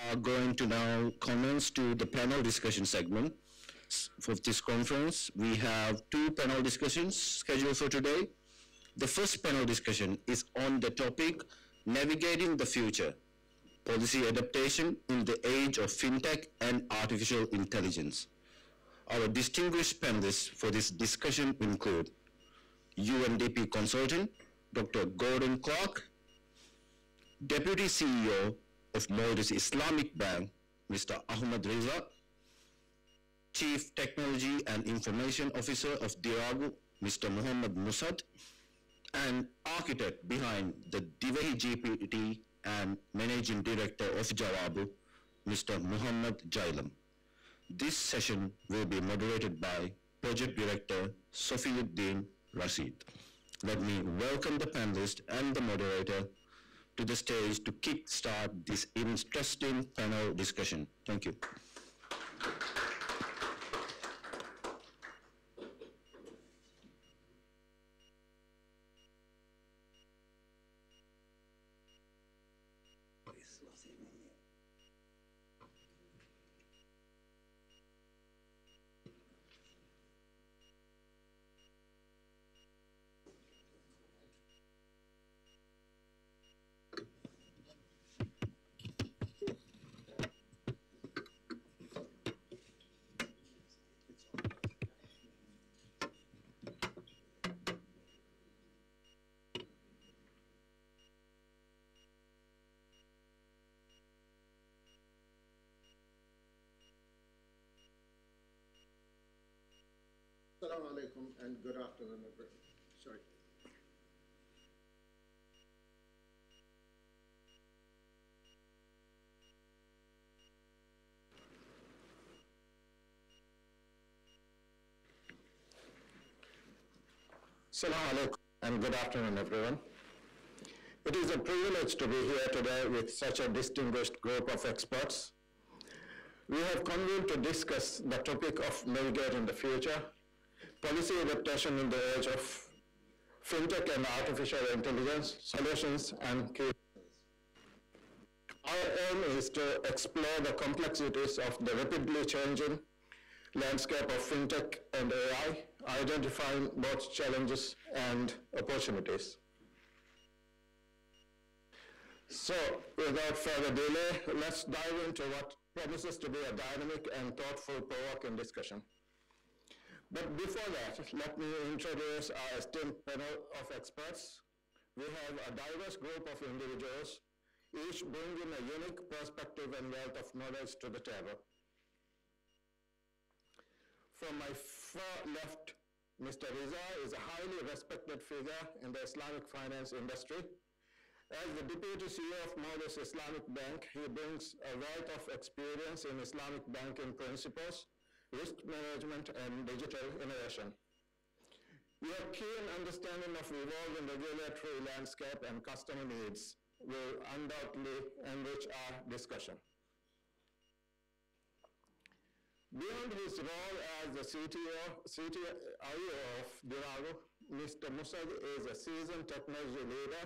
are going to now commence to the panel discussion segment for this conference. We have two panel discussions scheduled for today. The first panel discussion is on the topic Navigating the Future, Policy Adaptation in the Age of Fintech and Artificial Intelligence. Our distinguished panelists for this discussion include UNDP consultant, Dr. Gordon Clark, Deputy CEO of Maldives Islamic Bank, Mr. Ahmad Riza, Chief Technology and Information Officer of Diragu, Mr. Muhammad Musad, and architect behind the Divehi GPT and Managing Director of Jawabu, Mr. Muhammad Jailam. This session will be moderated by Project Director Sofiuddin Rashid. Let me welcome the panelists and the moderator to the stage to kickstart this interesting panel discussion. Thank you. Assalamu alaikum and good afternoon, everyone. Sorry. Assalamu alaikum and good afternoon, everyone. It is a privilege to be here today with such a distinguished group of experts. We have convened to discuss the topic of navigating the future, policy adaptation in the age of fintech and artificial intelligence, solutions and key. Our aim is to explore the complexities of the rapidly changing landscape of fintech and AI, identifying both challenges and opportunities. So, without further delay, let's dive into what promises to be a dynamic and thoughtful, provoking discussion. But before that, let me introduce our esteemed panel of experts. We have a diverse group of individuals, each bringing a unique perspective and wealth of knowledge to the table. From my far left, Mr. Riza is a highly respected figure in the Islamic finance industry. As the Deputy CEO of Maldives Islamic Bank, he brings a wealth of experience in Islamic banking principles, risk management, and digital innovation. Your keen understanding of evolving regulatory landscape and customer needs will undoubtedly enrich our discussion. Beyond his role as the CTIO of Diragu, Mr. Musad is a seasoned technology leader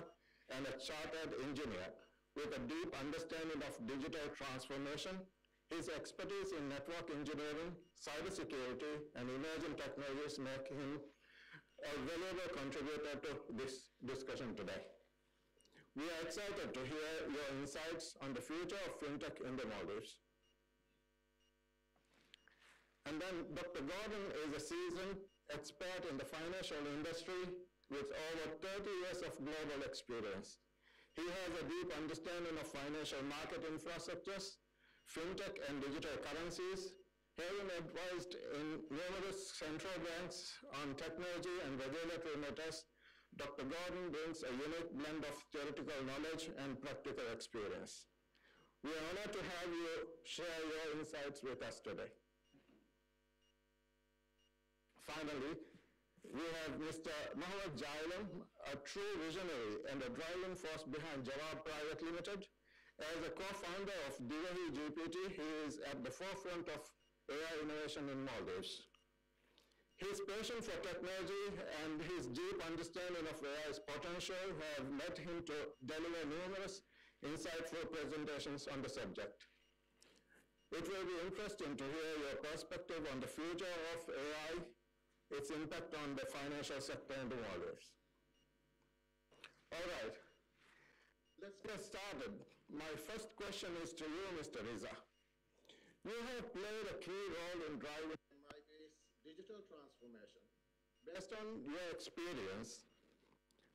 and a chartered engineer with a deep understanding of digital transformation. His expertise in network engineering, cybersecurity, and emerging technologies make him a valuable contributor to this discussion today. We are excited to hear your insights on the future of fintech in the Maldives. And then Dr. Gordon is a seasoned expert in the financial industry with over 30 years of global experience. He has a deep understanding of financial market infrastructures, fintech and digital currencies, having advised in numerous central banks on technology and regulatory matters. Dr. Gordon brings a unique blend of theoretical knowledge and practical experience. We are honored to have you share your insights with us today. Finally, we have Mr. Muhammad Jailam, a true visionary and a driving force behind Jawab Private Limited. As a co-founder of Divehi GPT, he is at the forefront of AI innovation in Maldives. His passion for technology and his deep understanding of AI's potential have led him to deliver numerous insightful presentations on the subject. It will be interesting to hear your perspective on the future of AI, its impact on the financial sector in the Maldives. All right, let's get started. My first question is to you, Mr. Riza. You have played a key role in driving MIB's digital transformation. Based on your experience,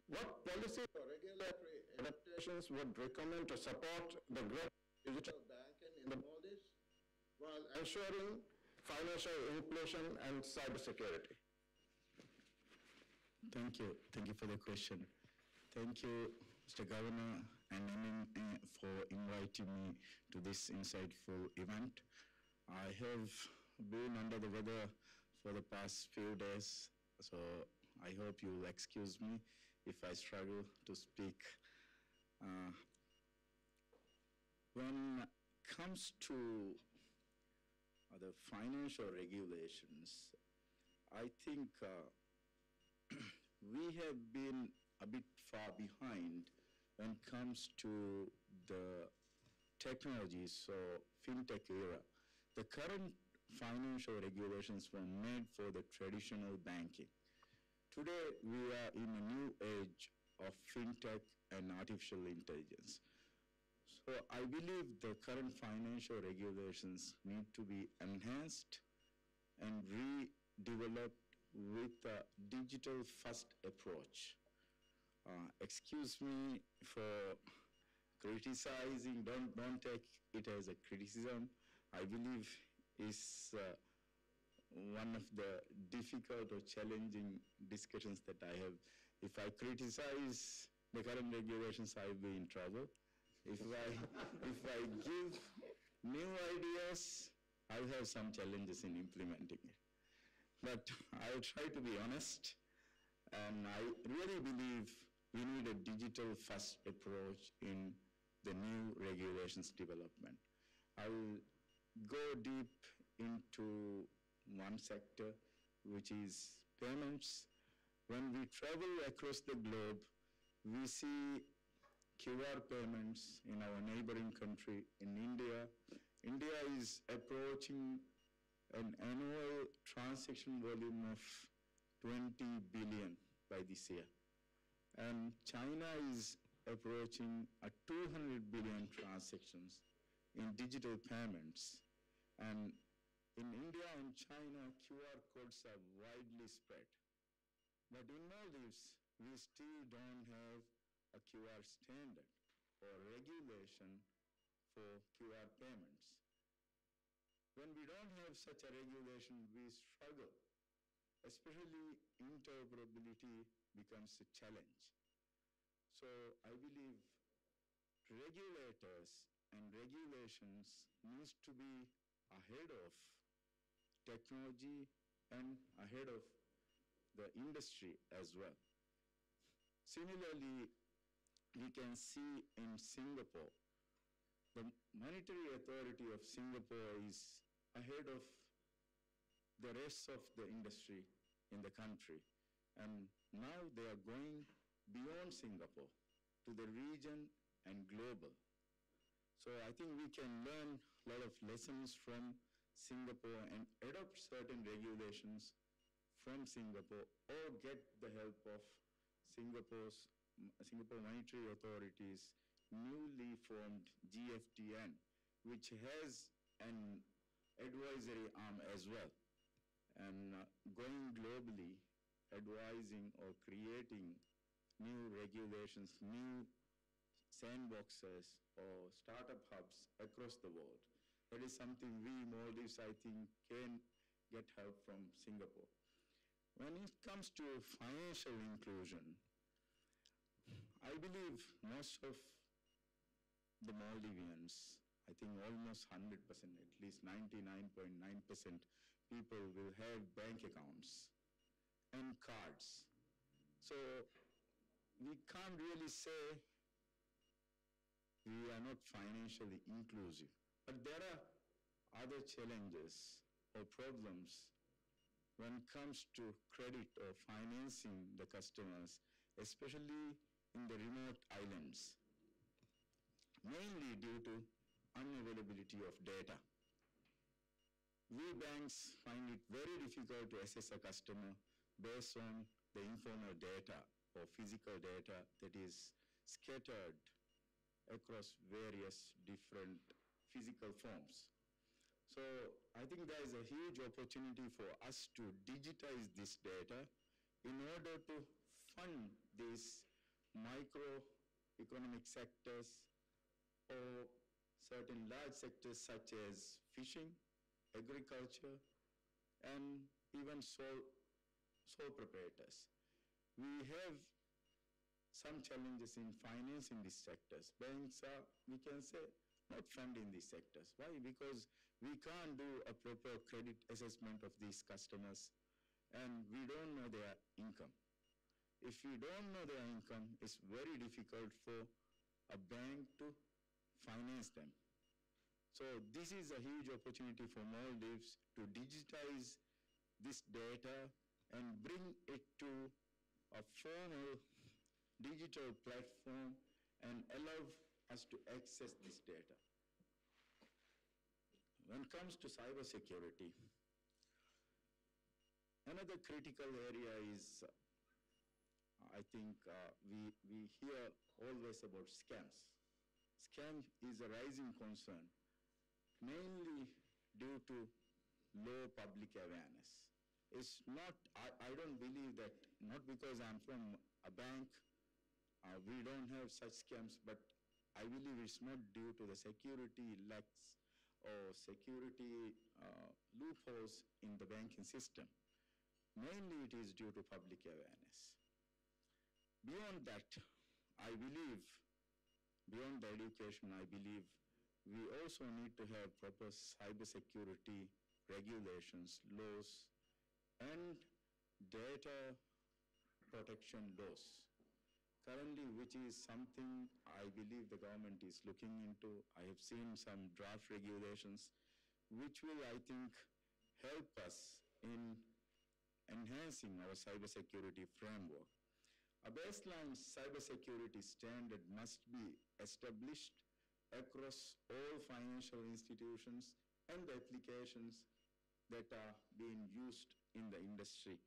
what policies or regulatory adaptations would recommend to support the growth of digital banking in the Maldives while ensuring financial inclusion and cybersecurity? Thank you. Thank you for the question. Thank you, Mr. Governor and MMA for inviting me to this insightful event. I have been under the weather for the past few days, so I hope you'll excuse me if I struggle to speak. When it comes to the financial regulations, I think we have been a bit far behind when it comes to the technology, so Fintech era. The current financial regulations were made for the traditional banking. Today, we are in a new age of Fintech and artificial intelligence. So I believe the current financial regulations need to be enhanced and redeveloped with a digital-first approach. Excuse me for criticizing, don't take it as a criticism. I believe it's one of the difficult or challenging discussions that I have. If I criticize the current regulations, I'll be in trouble. If I give new ideas, I'll have some challenges in implementing it. But I'll try to be honest, and I really believe we need a digital-first approach in the new regulations development. I'll go deep into one sector, which is payments. When we travel across the globe, we see QR payments in our neighboring country, in India. India is approaching an annual transaction volume of 20 billion by this year. And China is approaching 200 billion transactions in digital payments. And in India and China, QR codes are widely spread. But in Maldives, we still don't have a QR standard or regulation for QR payments. When we don't have such a regulation, we struggle. Especially interoperability becomes a challenge. So I believe regulators and regulations needs to be ahead of technology and ahead of the industry as well. Similarly, we can see in Singapore, the monetary authority of Singapore is ahead of the rest of the industry in the country. And now they are going beyond Singapore to the region and global. So I think we can learn a lot of lessons from Singapore and adopt certain regulations from Singapore or get the help of Singapore Monetary Authority's newly formed GFTN, which has an advisory arm as well, and going globally, advising or creating new regulations, new sandboxes or startup hubs across the world. That is something we Maldives, I think, can get help from Singapore. When it comes to financial inclusion, I believe most of the Maldivians, I think almost 100%, at least 99.9% people will have bank accounts and cards. So we can't really say we are not financially inclusive. But there are other challenges or problems when it comes to credit or financing the customers, especially in the remote islands, mainly due to unavailability of data. we banks find it very difficult to assess a customer based on the informal data or physical data that is scattered across various different physical forms. So I think there is a huge opportunity for us to digitize this data in order to fund these microeconomic sectors or certain large sectors such as fishing, agriculture, and even sole proprietors. We have some challenges in financing these sectors. Banks are, we can say, not funding these sectors. Why? Because we can't do a proper credit assessment of these customers and we don't know their income. If we don't know their income, it's very difficult for a bank to finance them. So this is a huge opportunity for Maldives to digitize this data and bring it to a formal digital platform and allow us to access this data. When it comes to cybersecurity, another critical area is, I think we hear always about scams. Scam is a rising concern, mainly due to low public awareness. It's not, I don't believe that, not because I'm from a bank, we don't have such scams, but I believe it's not due to the security lacks or security loopholes in the banking system. Mainly it is due to public awareness. Beyond that, I believe, beyond the education, I believe we also need to have proper cybersecurity regulations, laws, and data protection laws. Currently, which is something I believe the government is looking into. I have seen some draft regulations, which will, I think, help us in enhancing our cybersecurity framework. A baseline cybersecurity standard must be established across all financial institutions and the applications that are being used in the industry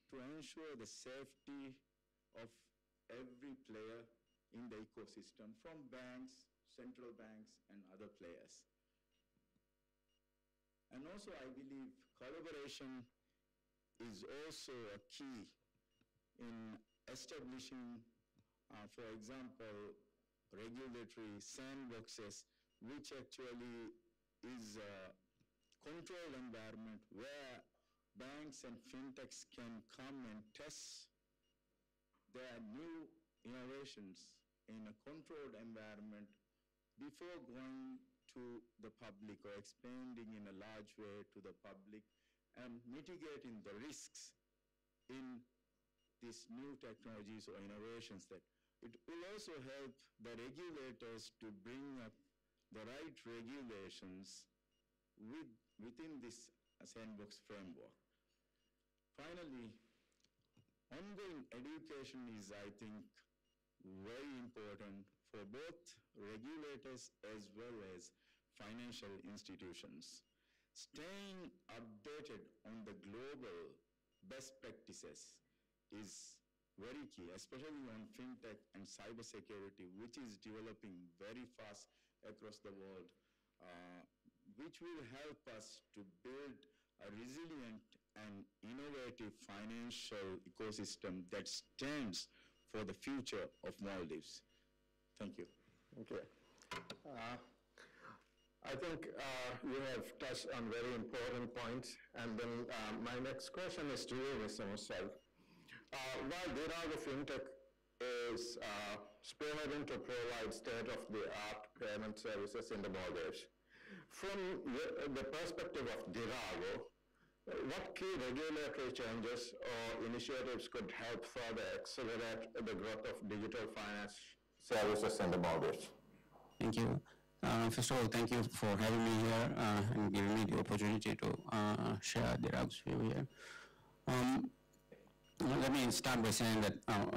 to ensure the safety of every player in the ecosystem, from banks, central banks, and other players. And also, I believe collaboration is also a key in establishing, for example, regulatory sandboxes, which actually is a controlled environment where banks and fintechs can come and test their new innovations in a controlled environment before going to the public or expanding in a large way to the public and mitigating the risks in these new technologies or innovations. That it will also help the regulators to bring up the right regulations within this sandbox framework. Finally, ongoing education is, I think, very important for both regulators as well as financial institutions. Staying updated on the global best practices is very key, especially on fintech and cybersecurity, which is developing very fast across the world, which will help us to build a resilient and innovative financial ecosystem that stands for the future of Maldives. Thank you. Okay. I think you have touched on very important points. And then my next question is to you, Mr. Musal. While Dirago Fintech is spearheading to provide state-of-the-art payment services in the Maldives, from the perspective of Dirago, what key regulatory changes or initiatives could help further accelerate the growth of digital finance services in the Maldives? Thank you. First of all, thank you for having me here and giving me the opportunity to share Dirago's view here. Let me start by saying that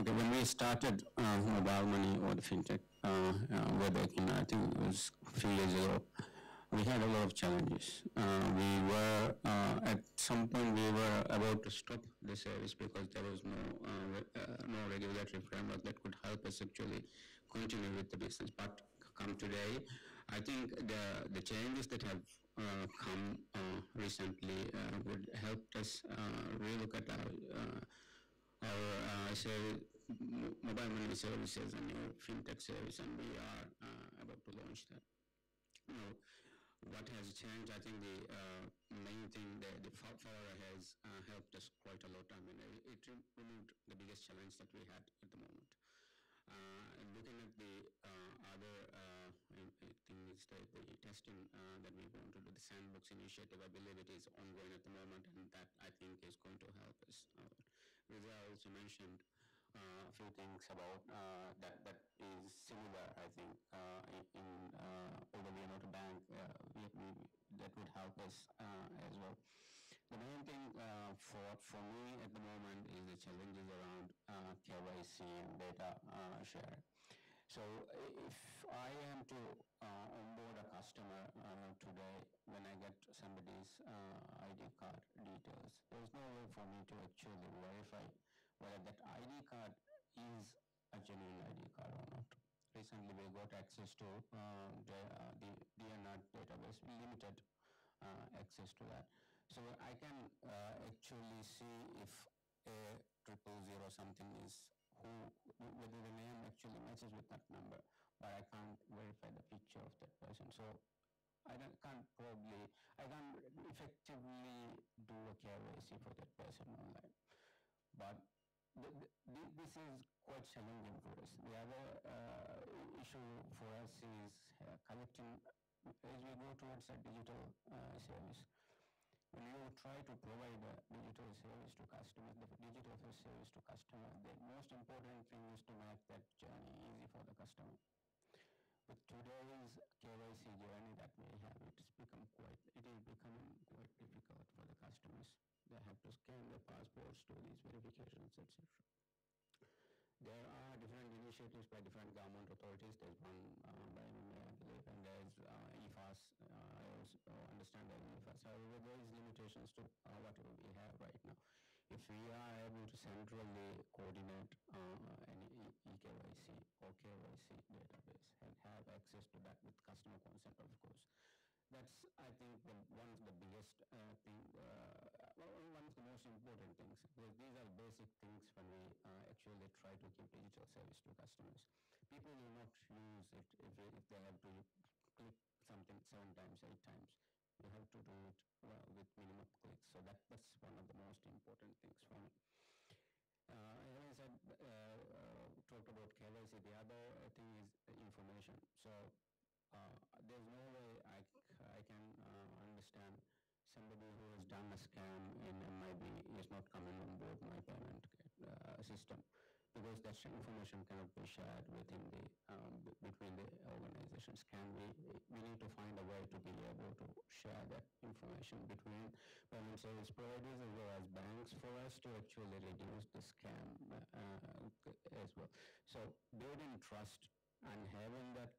when we started mobile money or the fintech way back in, I think it was a few years ago, we had a lot of challenges. We were at some point we were about to stop the service because there was no regulatory framework that could help us actually continue with the business. But come today, I think the changes that have come recently would help us relook at our mobile money services and our fintech service, and we are about to launch that. Now, what has changed? I think the main thing, the Fowler has helped us quite a lot. I mean, it removed the biggest challenge that we had at the moment. Looking at the other things, the testing that we want to do, the sandbox initiative, I believe it is ongoing at the moment, and that I think is going to help us. Riza also mentioned a few things about that is similar, I think, in over the bank, that would help us as well. The main thing for me at the moment is the challenges around KYC and data sharing. So if I am to onboard a customer today, when I get somebody's ID card details, there's no way for me to actually verify whether that ID card is a genuine ID card or not. Recently, we got access to the DNR database, limited access to that. So I can actually see if a 000 something is whether the name actually matches with that number, but I can't verify the picture of that person. So I can't effectively do a KYC for that person online. But this is quite challenging for us. The other issue for us is collecting, as we go towards a digital service. When you try to provide a digital service to customers, the digital service to customers, the most important thing is to make that journey easy for the customer. With today's KYC journey that we have, it is becoming quite difficult for the customers. They have to scan their passports, do these verifications, etc. There are different initiatives by different government authorities. There's one by MMA, I believe, and there's EFAS. I also understand that EFAS. However, there is limitations to what we have right now. If we are able to centrally coordinate any eKYC or KYC database and have access to that with customer consent, of course, that's, I think, one of the biggest one of the most important things. These are basic things when we actually try to give digital service to customers. People will not use it if they have to click something 7 times, 8 times. You have to do it with minimum clicks. So that's one of the most important things for me. As I talked about KYC, the other thing is information. So there's no way I can understand somebody who has done a scam in MIB is not coming on board my payment system, because that information cannot be shared within the between the organizations. We need to find a way to be able to share that information between payment service providers as well as banks for us to actually reduce the scam as well. So building trust and having that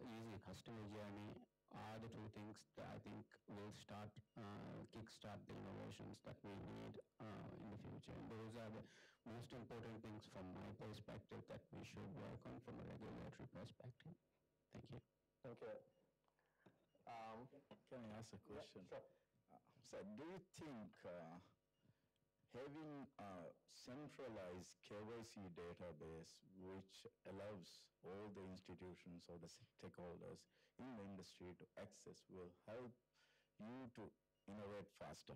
easy customer journey are the two things that I think will kickstart the innovations that we need in the future. And those are the most important things from my perspective that we should work on from a regulatory perspective. Thank you. Thank you. Can I ask a question? Yeah, sure. So do you think having a centralized KYC database which allows all the institutions or the stakeholders in the industry to access will help you to innovate faster?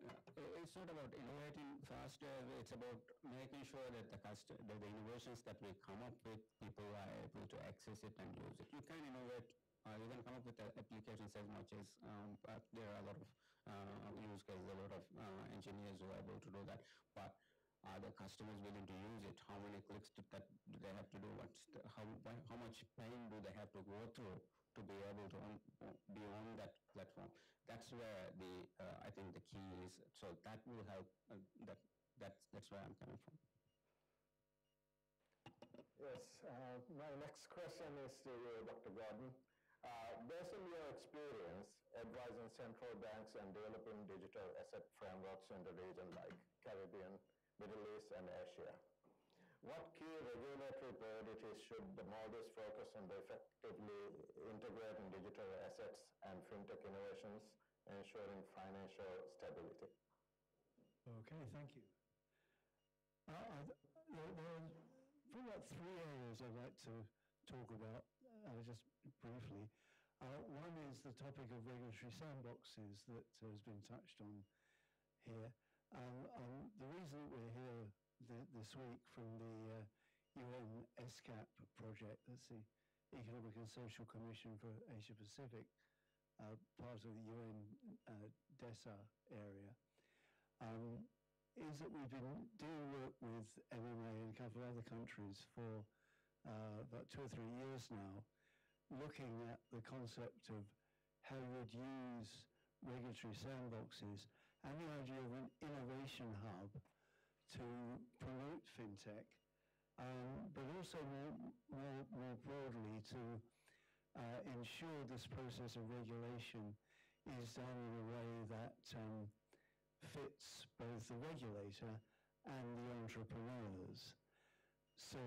It's not about innovating faster, it's about making sure that the innovations that we come up with, people are able to access it and use it. You can innovate, you can come up with applications as much as, but there are a lot of use cases, a lot of engineers who are able to do that, but are the customers willing to use it? How many clicks do they have to do? How much pain do they have to go through to be able to be on that platform? That's where I think the key is. So that will help. That's where I'm coming from. Yes. My next question is to you, Dr. Gordon. Based on your experience advising central banks and developing digital asset frameworks in the region like Caribbean, Middle East, and Asia, what key regulatory priorities should the Maldives focus on by effectively integrating digital assets and fintech innovations, ensuring financial stability? Okay, thank you. There are probably about three areas I'd like to talk about, just briefly. One is the topic of regulatory sandboxes that has been touched on here. The reason that we're here this week from the UN ESCAP project, that's the Economic and Social Commission for Asia Pacific, part of the UN DESA area, is that we've been doing work with MMA and a couple of other countries for about 2 or 3 years now, looking at the concept of how you'd use regulatory sandboxes and the idea of an innovation hub to promote fintech, but also more broadly to ensure this process of regulation is done in a way that fits both the regulator and the entrepreneurs. So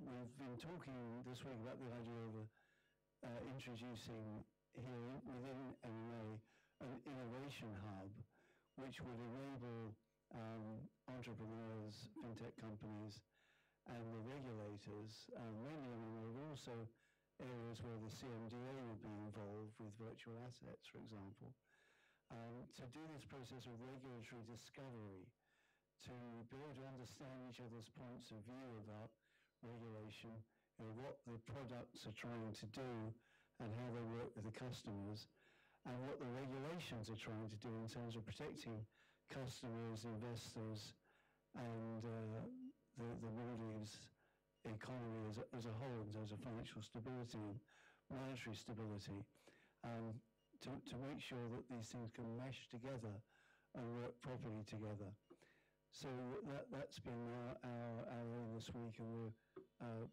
we've been talking this week about the idea of introducing here within MMA an innovation hub which would enable entrepreneurs, fintech companies, and the regulators, mainly MMA, but also areas where the CMDA would be involved with virtual assets, for example, to do this process of regulatory discovery, to be able to understand each other's points of view about regulation, what the products are trying to do and how they work with the customers, and what the regulations are trying to do in terms of protecting customers, investors, and the Maldives economy as a whole in terms of financial stability, monetary stability, to make sure that these things can mesh together and work properly together. So that's been our aim this week, and we're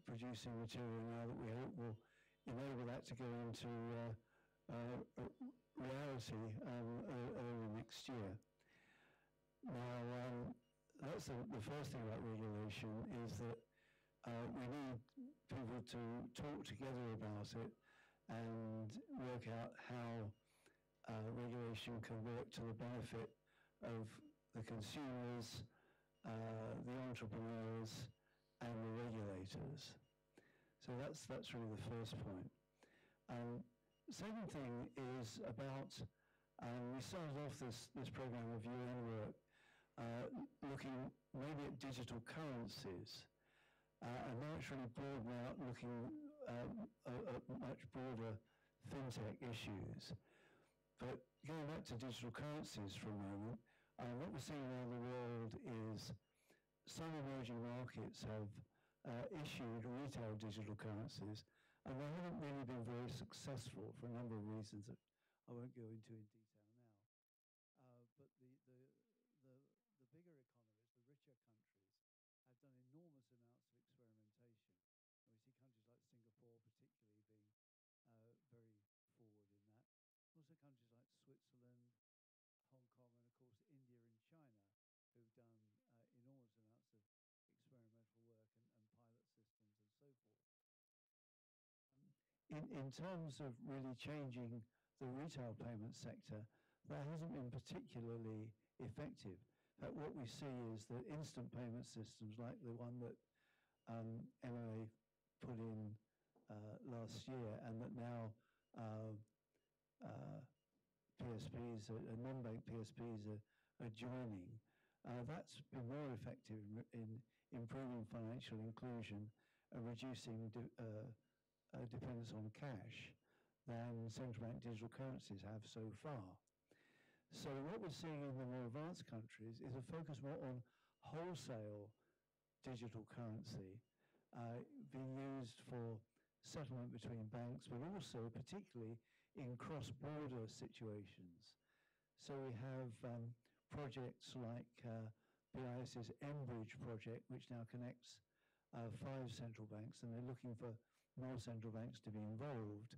producing material now that we hope will enable that to go into reality early next year. Now, that's the first thing about regulation, is that we need people to talk together about it and work out how regulation can work to the benefit of the consumers, the entrepreneurs, and the regulators. So that's really the first point. Second thing is about, we started off this program of UN work looking maybe at digital currencies, and now it's really broadened out, looking at much broader fintech issues. But going back to digital currencies for a moment, what we're seeing around the world is some emerging markets have issued retail digital currencies, and they haven't really been very successful for a number of reasons that I won't go into in detail now. But the bigger economies, the richer countries, have done enormous amounts of experimentation. And we see countries like Singapore particularly being very forward in that. Also countries like Switzerland, Hong Kong, and of course India and China, who've done enormous amounts of experimental work and pilot systems and so forth. In terms of really changing the retail payment sector, that hasn't been particularly effective. In fact, what we see is that instant payment systems like the one that MMA put in last year, and that now PSPs, non-bank PSPs are joining, that's been more effective in improving financial inclusion and reducing dependence on cash than central bank digital currencies have so far. So what we're seeing in the more advanced countries is a focus more on wholesale digital currency being used for settlement between banks, but also particularly in cross-border situations. So we have projects like BIS's M-Bridge project, which now connects 5 central banks, and they're looking for more central banks to be involved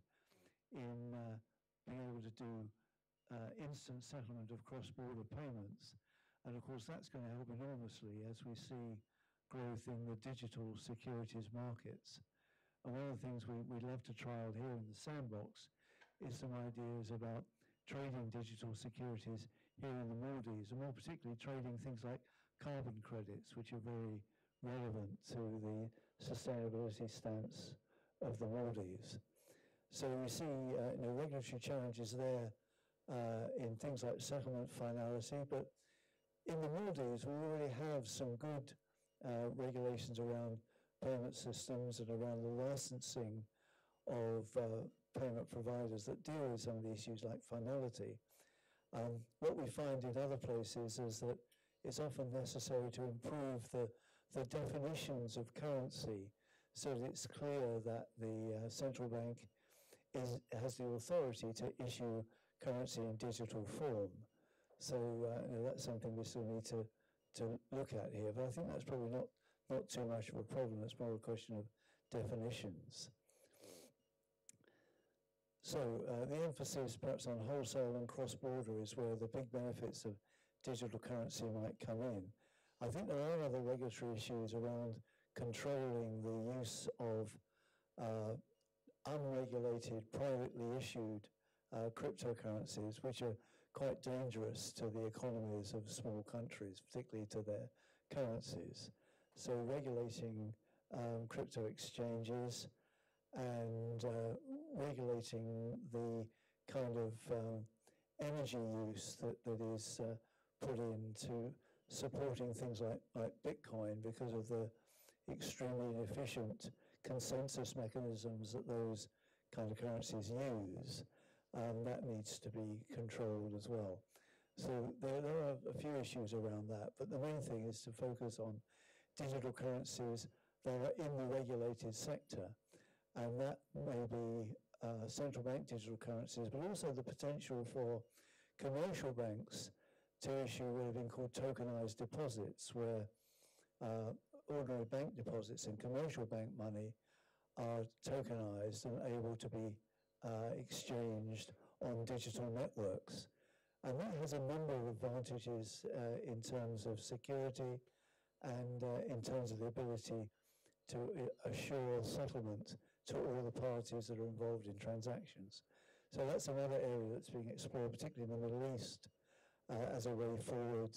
in being able to do instant settlement of cross-border payments. And of course, that's going to help enormously as we see growth in the digital securities markets. And one of the things we'd love to trial here in the sandbox is some ideas about trading digital securities here in the Maldives, and more particularly trading things like carbon credits, which are very relevant to the sustainability stance of the Maldives. So we see regulatory challenges there in things like settlement finality, but in the Maldives we already have some good regulations around payment systems and around the licensing of payment providers that deal with some of the issues like finality. What we find in other places is that it's often necessary to improve the definitions of currency so that it's clear that the central bank has the authority to issue currency in digital form. So that's something we still need to look at here, but I think that's probably not too much of a problem. It's more a question of definitions. So the emphasis perhaps on wholesale and cross-border is where the big benefits of digital currency might come in. I think there are other regulatory issues around controlling the use of unregulated, privately issued cryptocurrencies, which are quite dangerous to the economies of small countries, particularly to their currencies. So regulating crypto exchanges and regulating the kind of energy use that is put into supporting things like Bitcoin because of the extremely inefficient consensus mechanisms that those kind of currencies use, that needs to be controlled as well. So there are a few issues around that, but the main thing is to focus on digital currencies that are in the regulated sector, and that may be central bank digital currencies, but also the potential for commercial banks to issue what have been called tokenized deposits, where ordinary bank deposits and commercial bank money are tokenized and able to be exchanged on digital networks. And that has a number of advantages in terms of security and in terms of the ability to assure settlement to all the parties that are involved in transactions. So that's another area that's being explored, particularly in the Middle East, as a way forward,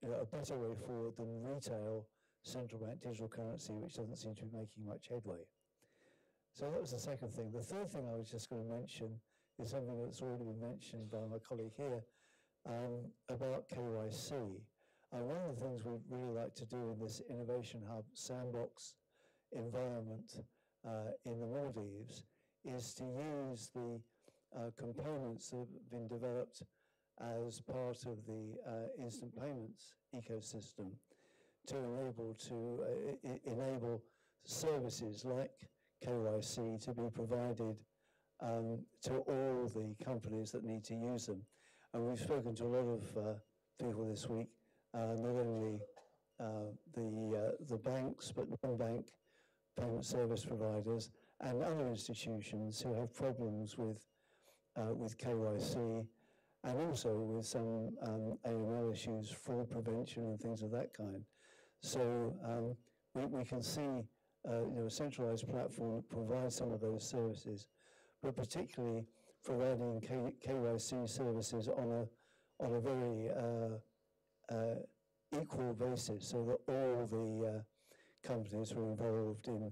a better way forward than retail central bank digital currency, which doesn't seem to be making much headway. So that was the second thing. The third thing I was just going to mention is something that's already been mentioned by my colleague here about KYC. One of the things we'd really like to do in this Innovation Hub sandbox environment in the Maldives is to use the components that have been developed as part of the instant payments ecosystem to enable services like KYC to be provided to all the companies that need to use them. And we've spoken to a lot of people this week, not only the banks, but non-bank payment service providers and other institutions who have problems with KYC and also with some AML issues, fraud prevention and things of that kind. So we can see a centralized platform that provides some of those services, but particularly providing KYC services on a very equal basis, so that all the companies who are involved in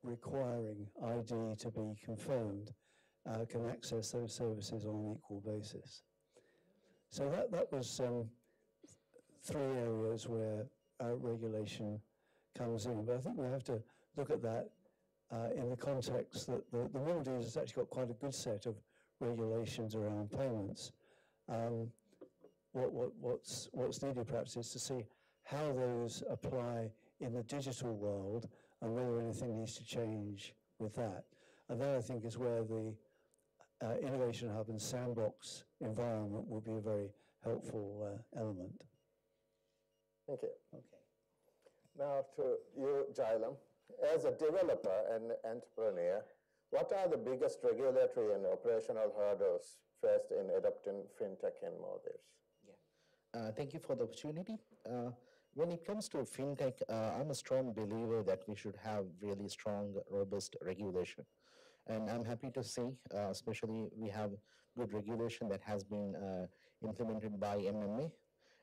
requiring ID to be confirmed can access those services on an equal basis. So that was three areas where regulation comes in, but I think we have to look at that in the context that the Maldives has actually got quite a good set of regulations around payments. What's needed perhaps is to see how those apply in the digital world and whether anything needs to change with that. And that I think is where the Innovation Hub and Sandbox environment will be a very helpful element. Thank you. Okay. Now to you, Jailam. As a developer and entrepreneur, What are the biggest regulatory and operational hurdles faced in adopting fintech in Maldives? Thank you for the opportunity. When it comes to fintech, I'm a strong believer that we should have really strong, robust regulation. And I'm happy to see, especially we have good regulation that has been implemented by MMA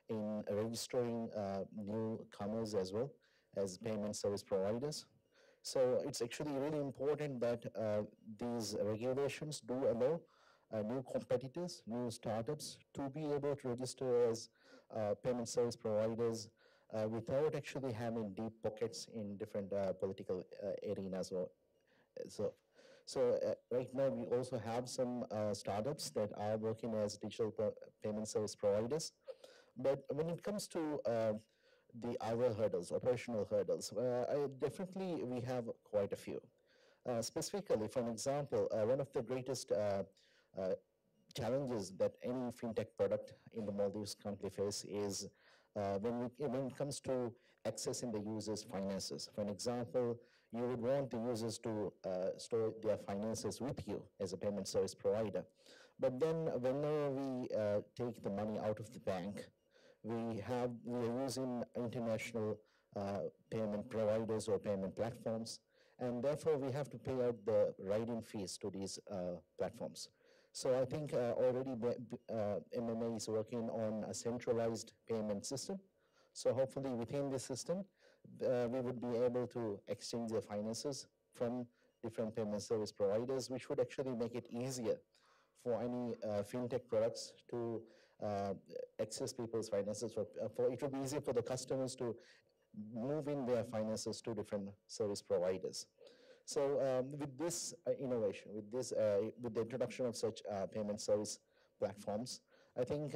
in registering newcomers as well as payment service providers. So it's actually really important that these regulations do allow new competitors, new startups to be able to register as payment service providers without actually having deep pockets in different political arenas. So right now we also have some startups that are working as digital payment service providers. But when it comes to the other hurdles, operational hurdles, definitely we have quite a few. Specifically, for an example, one of the greatest uh, challenges that any fintech product in the Maldives currently face is when it comes to accessing the user's finances. For an example, you would want the users to store their finances with you as a payment service provider. But then whenever we take the money out of the bank, we are using international payment providers or payment platforms, and therefore we have to pay out the write-in fees to these platforms. So I think already MMA is working on a centralized payment system. So hopefully within this system, we would be able to exchange the finances from different payment service providers, which would actually make it easier for any fintech products to access people's finances. It will be easier for the customers to move in their finances to different service providers. So with this innovation, with the introduction of such payment service platforms, I think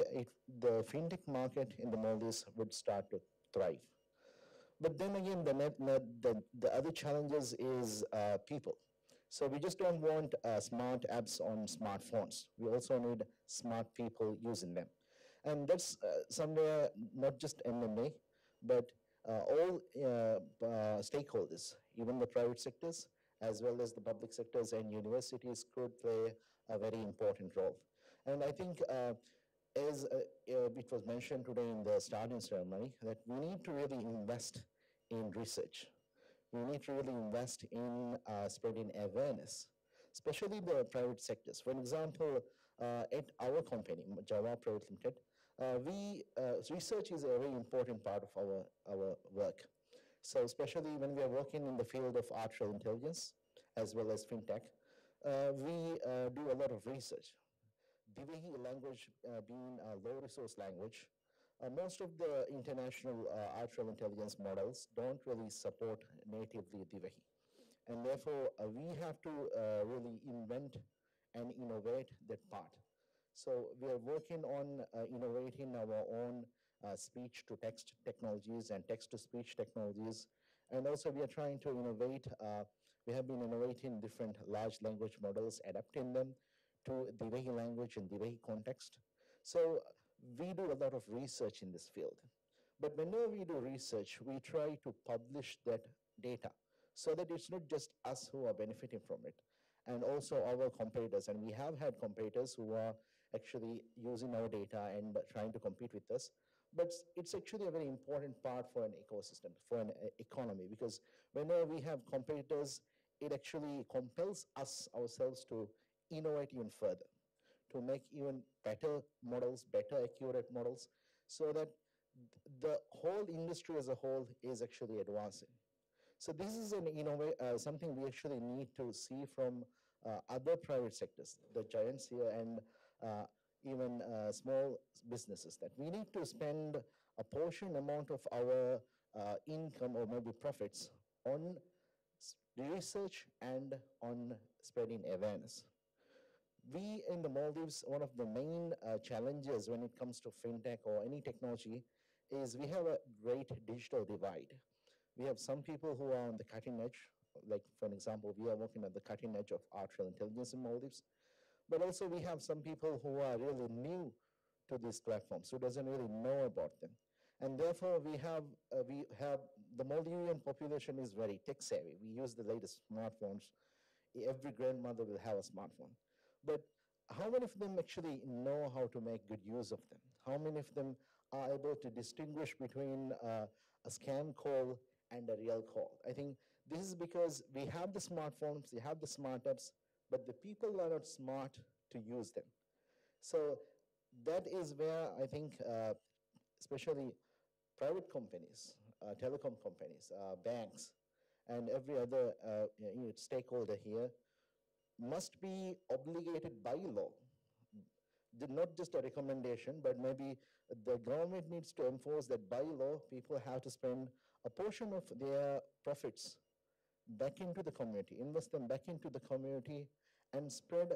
the fintech market in the Maldives would start to thrive. But then again, the other challenges is people. So we just don't want smart apps on smartphones. We also need smart people using them. And that's somewhere not just MMA, but all stakeholders, even the private sectors, as well as the public sectors and universities could play a very important role. And I think as it was mentioned today in the starting ceremony, that we need to really invest in research. We need to really invest in spreading awareness, especially the private sectors. For example, at our company, Java Private Limited, research is a very important part of our work. So especially when we are working in the field of artificial intelligence, as well as fintech, we do a lot of research. Divehi language being a low resource language, most of the international artificial intelligence models don't really support natively Divehi. And therefore, we have to really invent and innovate that part. So we are working on innovating our own speech-to-text technologies and text-to-speech technologies. And also we are trying to innovate, we have been innovating different large language models, adapting them to Divehi language and Divehi context. So we do a lot of research in this field. But whenever we do research, we try to publish that data so that it's not just us who are benefiting from it, and also our competitors. And we have had competitors who are actually using our data and trying to compete with us. But it's actually a very important part for an ecosystem, for an economy, because whenever we have competitors, it actually compels us ourselves to innovate even further, to make even better models, better accurate models, so that the whole industry as a whole is actually advancing. So this is something we actually need to see from other private sectors, the giants here, and even small businesses, that we need to spend a portion amount of our income or maybe profits on research and on spreading awareness. We in the Maldives, one of the main challenges when it comes to fintech or any technology is we have a great digital divide. We have some people who are on the cutting edge, like for an example, we are working at the cutting edge of artificial intelligence in Maldives, but also we have some people who are really new to these platforms, who doesn't really know about them. And therefore we have the Maldivian population is very tech savvy. We use the latest smartphones. every grandmother will have a smartphone. But how many of them actually know how to make good use of them? How many of them are able to distinguish between a scam call and a real call? I think this is because we have the smartphones, we have the smart apps, but the people are not smart to use them. So that is where I think, especially private companies, telecom companies, banks, and every other stakeholder here must be obligated by law, not just a recommendation, but maybe the government needs to enforce that by law, people have to spend a portion of their profits back into the community, invest them back into the community, and spread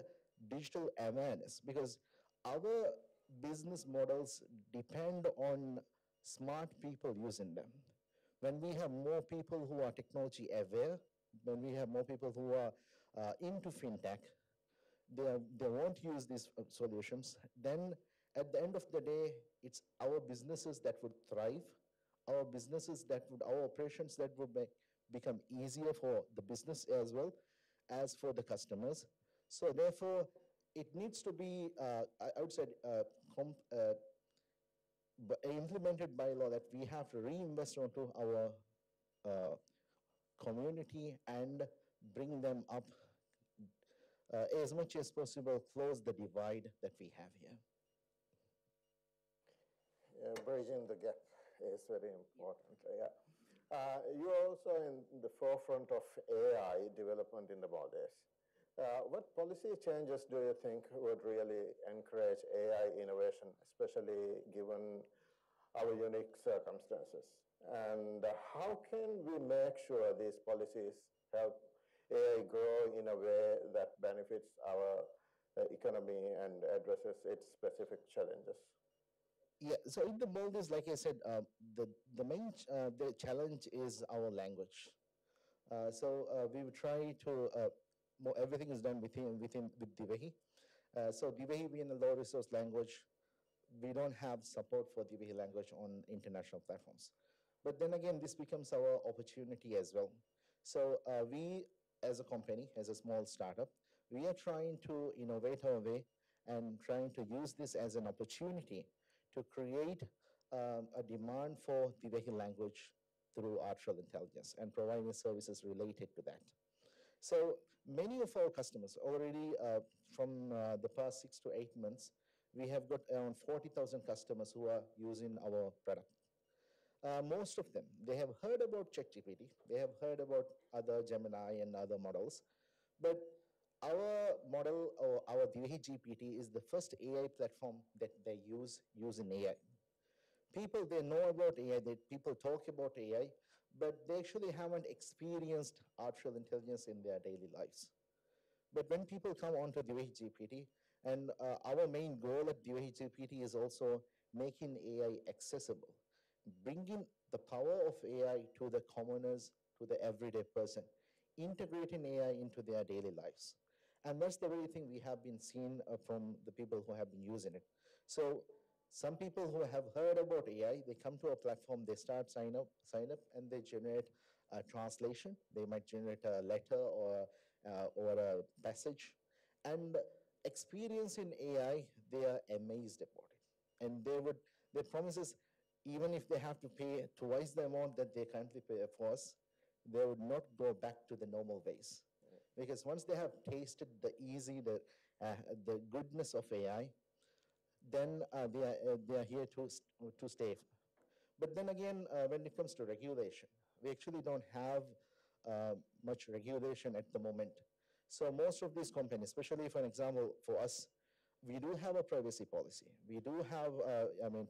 digital awareness, because our business models depend on smart people using them. When we have more people who are technology aware, when we have more people who are into fintech, they won't use these solutions, then at the end of the day, it's our businesses that would thrive, our businesses that would, our operations that would become easier for the business as well as for the customers. So therefore, it needs to be, I would say, implemented by law that we have to reinvest onto our community and bring them up as much as possible, close the divide that we have here. Bridging the gap is very important. Yeah. You're also in the forefront of AI development in the Maldives. What policy changes do you think would really encourage AI innovation, especially given our unique circumstances? And how can we make sure these policies help AI grow in a way that benefits our economy and addresses its specific challenges? Yeah, so in the Maldives, like I said, the main the challenge is our language. We would try to everything is done with Divehi. So Divehi being a low resource language, we don't have support for Divehi language on international platforms. But then again, this becomes our opportunity as well. So we, as a company, as a small startup, we are trying to innovate our way and trying to use this as an opportunity to create a demand for Divehi language through artificial intelligence and providing services related to that. So many of our customers already from the past 6 to 8 months, we have got around 40,000 customers who are using our product. Most of them, they have heard about ChatGPT, they have heard about other Gemini and other models, but our model or our Divehi GPT is the first AI platform that they use using AI. People, they know about AI, people talk about AI, but they actually haven't experienced artificial intelligence in their daily lives. But when people come onto Divehi GPT, and our main goal at Divehi GPT is also making AI accessible, bringing the power of AI to the commoners, to the everyday person, integrating AI into their daily lives. And that's the very thing we have been seeing from the people who have been using it. So some people who have heard about AI, they come to a platform, they sign up, and they generate a translation. They might generate a letter or a passage. And experiencing AI, they are amazed about it. And their promises, even if they have to pay twice the amount that they currently pay for us, they would not go back to the normal ways. Because once they have tasted the goodness of AI, then they are here to stay. But then again, when it comes to regulation, we actually don't have much regulation at the moment. So most of these companies, especially for an example, for us, we do have a privacy policy. We do have,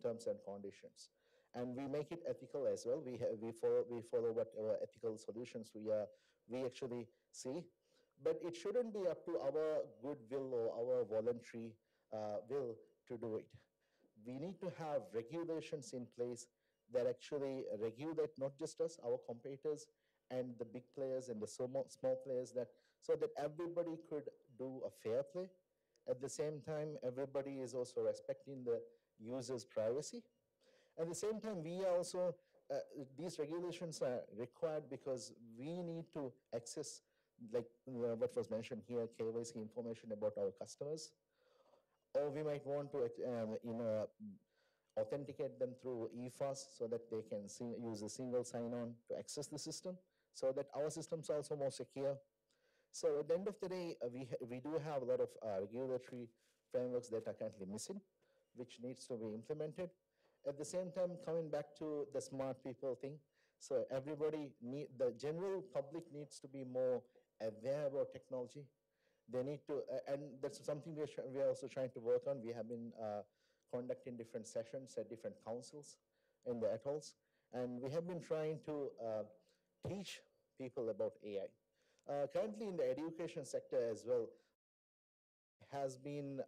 terms and conditions, and we make it ethical as well. We follow whatever ethical solutions we actually see, but it shouldn't be up to our goodwill or our voluntary will to do it. We need to have regulations in place that actually regulate not just us, our competitors, and the big players and the small players, so that everybody could do a fair play. At the same time, everybody is also respecting the user's privacy. At the same time, we are also, these regulations are required because we need to access like what was mentioned here, KYC information about our customers, or we might want to authenticate them through EFAS so that they can use a single sign-on to access the system, so that our systems are also more secure. So at the end of the day, we do have a lot of regulatory frameworks that are currently missing, which needs to be implemented. At the same time, coming back to the smart people thing, so the general public needs to be more aware about technology. They need to, and that's something we are also trying to work on. We have been conducting different sessions at different councils in the atolls, and we have been trying to teach people about AI. Currently in the education sector as well, has been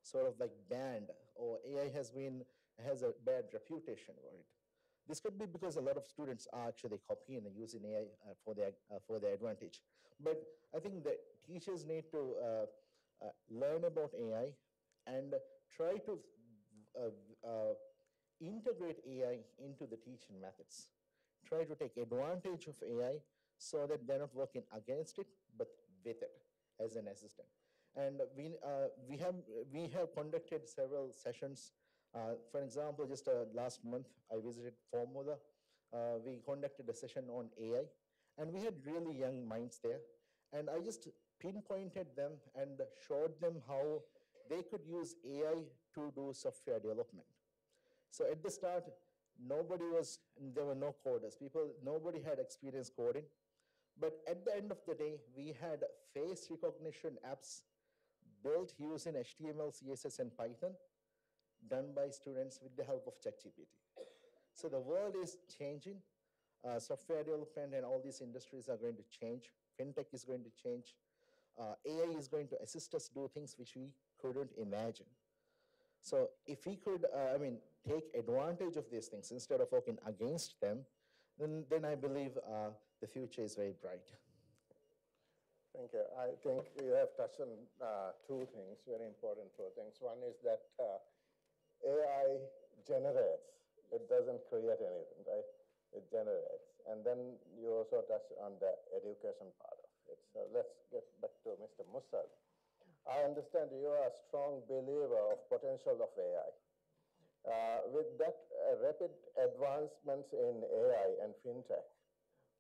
sort of like banned, or AI has a bad reputation for it. This could be because a lot of students are actually copying and using AI for their advantage. But I think that teachers need to learn about AI and try to uh, uh, integrate AI into the teaching methods. Try to take advantage of AI so that they're not working against it, but with it as an assistant. And we have conducted several sessions. For example, just last month, I visited Formula. We conducted a session on AI, and we had really young minds there. And I just pinpointed them and showed them how they could use AI to do software development. So at the start, there were no coders. Nobody had experience coding. But at the end of the day, we had face recognition apps built using HTML, CSS, and Python, done by students with the help of ChatGPT. So the world is changing. Software development and all these industries are going to change. Fintech is going to change. AI is going to assist us do things which we couldn't imagine. So if we could, take advantage of these things instead of working against them, then I believe the future is very bright. Thank you. I think you have touched on two things, very important two things. One is that AI generates. It doesn't create anything, right? It generates. And then you also touched on the education part of it. So let's get back to Mr. Musal. I understand you are a strong believer of potential of AI. With that rapid advancements in AI and fintech,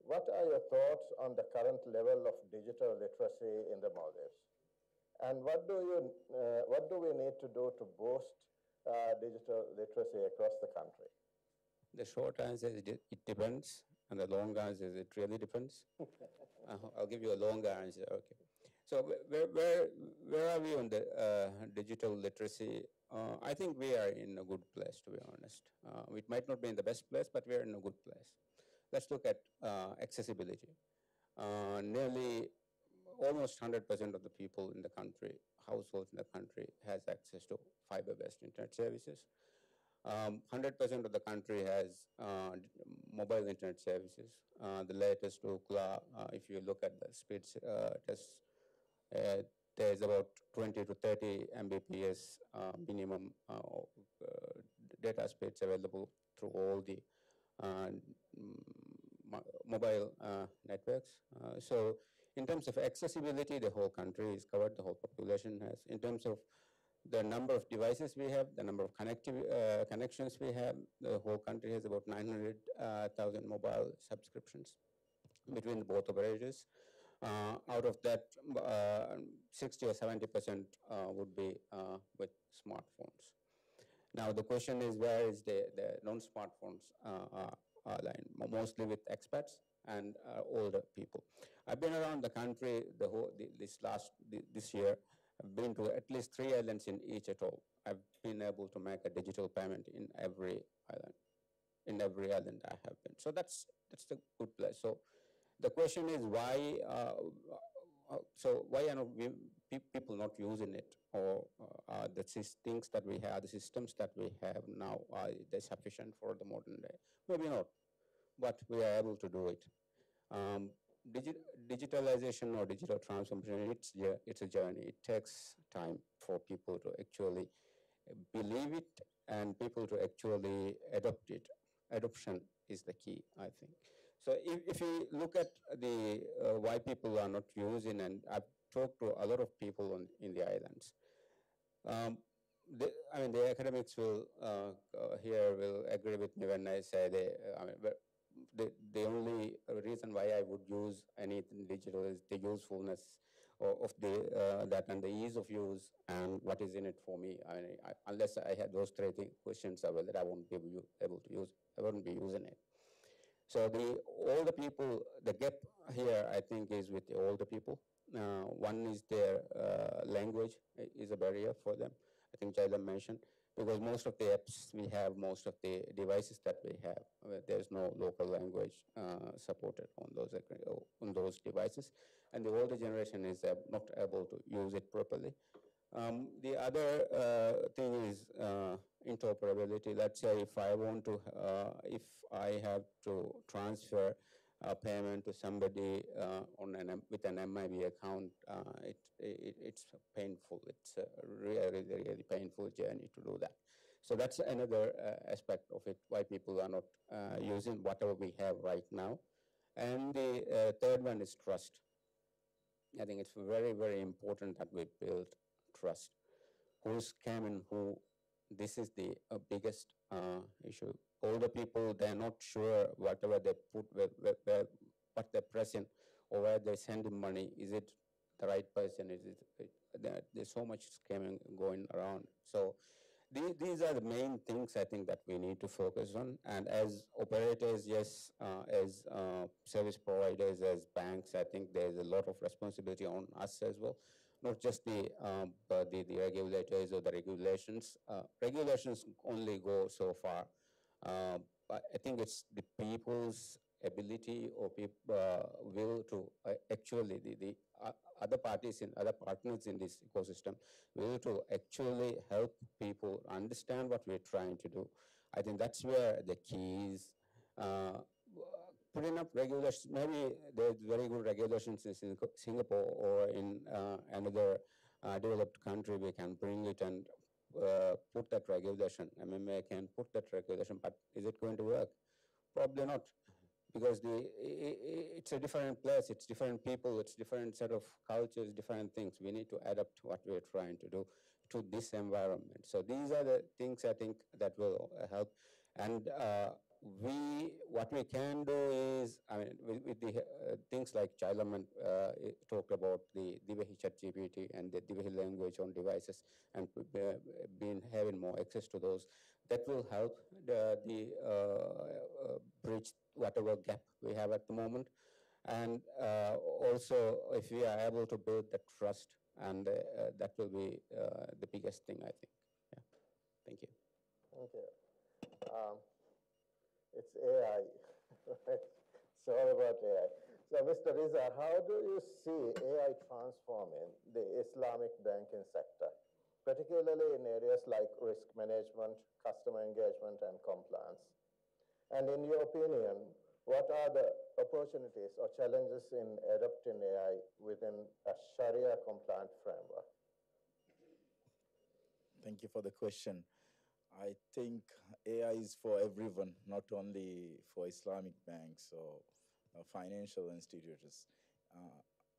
what are your thoughts on the current level of digital literacy in the Maldives? And what do we need to do to boost digital literacy across the country? The short answer is it depends, and the long answer is it really depends. I'll give you a longer answer. Okay. So where are we on the digital literacy? I think we are in a good place, to be honest. It might not be in the best place, but we are in a good place. Let's look at accessibility. Nearly almost 100% of the people in the country, households in the country, has access to fiber-based internet services. 100% of the country has mobile internet services. The latest Ookla, if you look at the speeds tests, there's about 20 to 30 Mbps minimum data speeds available through all the mobile networks. So in terms of accessibility, the whole country is covered, the whole population has. In terms of the number of devices we have, the number of connections we have, the whole country has about 900,000 mobile subscriptions between both operators. Out of that, 60 or 70% would be with smartphones. Now the question is, where is the non-smartphones line? Mostly with expats and older people. I've been around the country this year. I've been to at least 3 islands in each atoll. I've been able to make a digital payment in every island. In every island I have been. So that's the good place. So the question is why. So why are people not using it, or the things that we have, the systems that we have now, are they sufficient for the modern day? Maybe not, but we are able to do it. Digitalization or digital transformation, it's a journey. It takes time for people to actually believe it and people to actually adopt it. Adoption is the key, I think. So if you look at the why people are not using, and I've talked to a lot of people in the islands. I mean, the academics will here will agree with me when I say I mean, the only reason why I would use anything digital is the usefulness of the that and the ease of use and what is in it for me. I mean, unless I had those three questions, that I won't be able to use. I wouldn't be using it. So all the people, the gap here, I think, is with the older people. One is their language is a barrier for them. I think Jaila mentioned, because most of the apps we have, most of the devices that we have, there's no local language supported on those devices, and the older generation is not able to use it properly. The other thing is interoperability. Let's say if I want to, if I have to transfer a payment to somebody with an MIB account, it's painful. It's a really, really painful journey to do that. So that's another aspect of it, why people are not using whatever we have right now. And the third one is trust. I think it's very, very important that we build trust. Who's coming, this is the biggest issue. Older people, they're not sure whatever they put, what they're pressing, or where they're sending money, is it the right person? Is it, there's so much scamming going around. So these are the main things I think that we need to focus on. And as operators, yes, as service providers, as banks, I think there's a lot of responsibility on us as well. Not just the regulators or the regulations. Regulations only go so far. But I think it's the people's ability or will to actually the other parties and other partners in this ecosystem will to actually help people understand what we're trying to do. I think that's where the key is. Putting up regulations, maybe there's very good regulations in Singapore or in another developed country, we can bring it and put that regulation. MMA can put that regulation, but is it going to work? Probably not, because it's a different place, it's different people, it's different set of cultures, different things. We need to adapt what we're trying to do to this environment. So these are the things I think that will help. And what we can do is, I mean, with the things like Chilaman talked about the Divehi ChatGPT and the Divehi language on devices, and having more access to those, that will help the bridge whatever gap we have at the moment. And also, if we are able to build that trust, and that will be the biggest thing, I think. Yeah. Thank you. Thank you. It's AI. It's all about AI. So, Mr. Riza, how do you see AI transforming the Islamic banking sector, particularly in areas like risk management, customer engagement, and compliance? And in your opinion, what are the opportunities or challenges in adopting AI within a Sharia-compliant framework? Thank you for the question. I think AI is for everyone, not only for Islamic banks or financial institutions.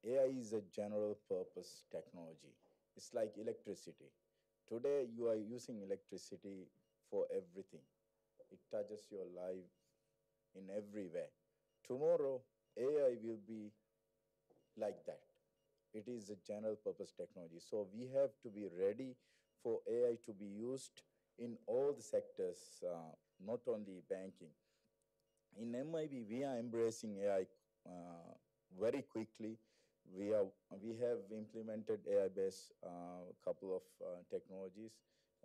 AI is a general purpose technology. It's like electricity. Today, you are using electricity for everything. It touches your life in every way. Tomorrow, AI will be like that. It is a general purpose technology. So we have to be ready for AI to be used in all the sectors, not only banking. In MIB, we are embracing AI very quickly. We have implemented AI-based couple of technologies,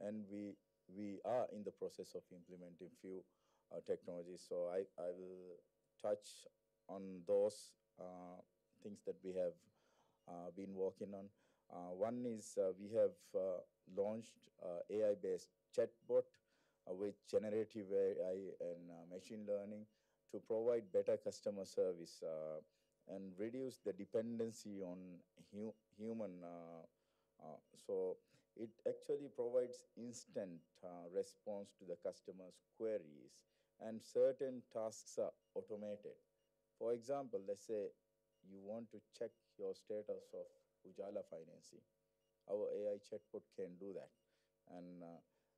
and we are in the process of implementing few technologies. So I will touch on those things that we have been working on. One is we have launched AI-based chatbot with generative AI and machine learning to provide better customer service and reduce the dependency on human. So it actually provides instant response to the customer's queries, and certain tasks are automated. For example, let's say you want to check your status of Ujala financing. Our AI chatbot can do that. And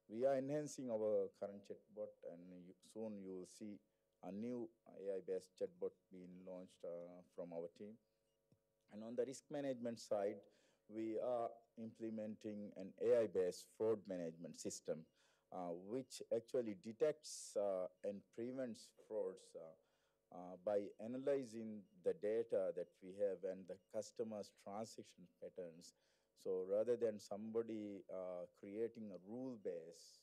we are enhancing our current chatbot, and soon you will see a new AI-based chatbot being launched from our team. And on the risk management side, we are implementing an AI-based fraud management system, which actually detects and prevents frauds by analyzing the data that we have and the customer's transaction patterns. So rather than somebody creating a rule-based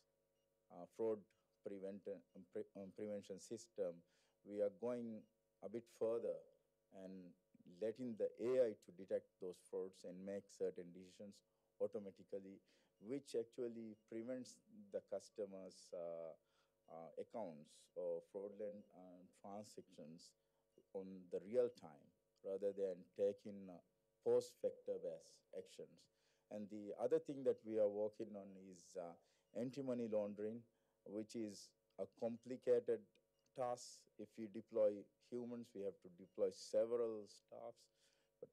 fraud prevention system, we are going a bit further and letting the AI to detect those frauds and make certain decisions automatically, which actually prevents the customer's accounts or fraudulent transactions on the real time rather than taking post-factor based actions. And the other thing that we are working on is anti-money laundering, which is a complicated task. If we deploy humans, we have to deploy several staffs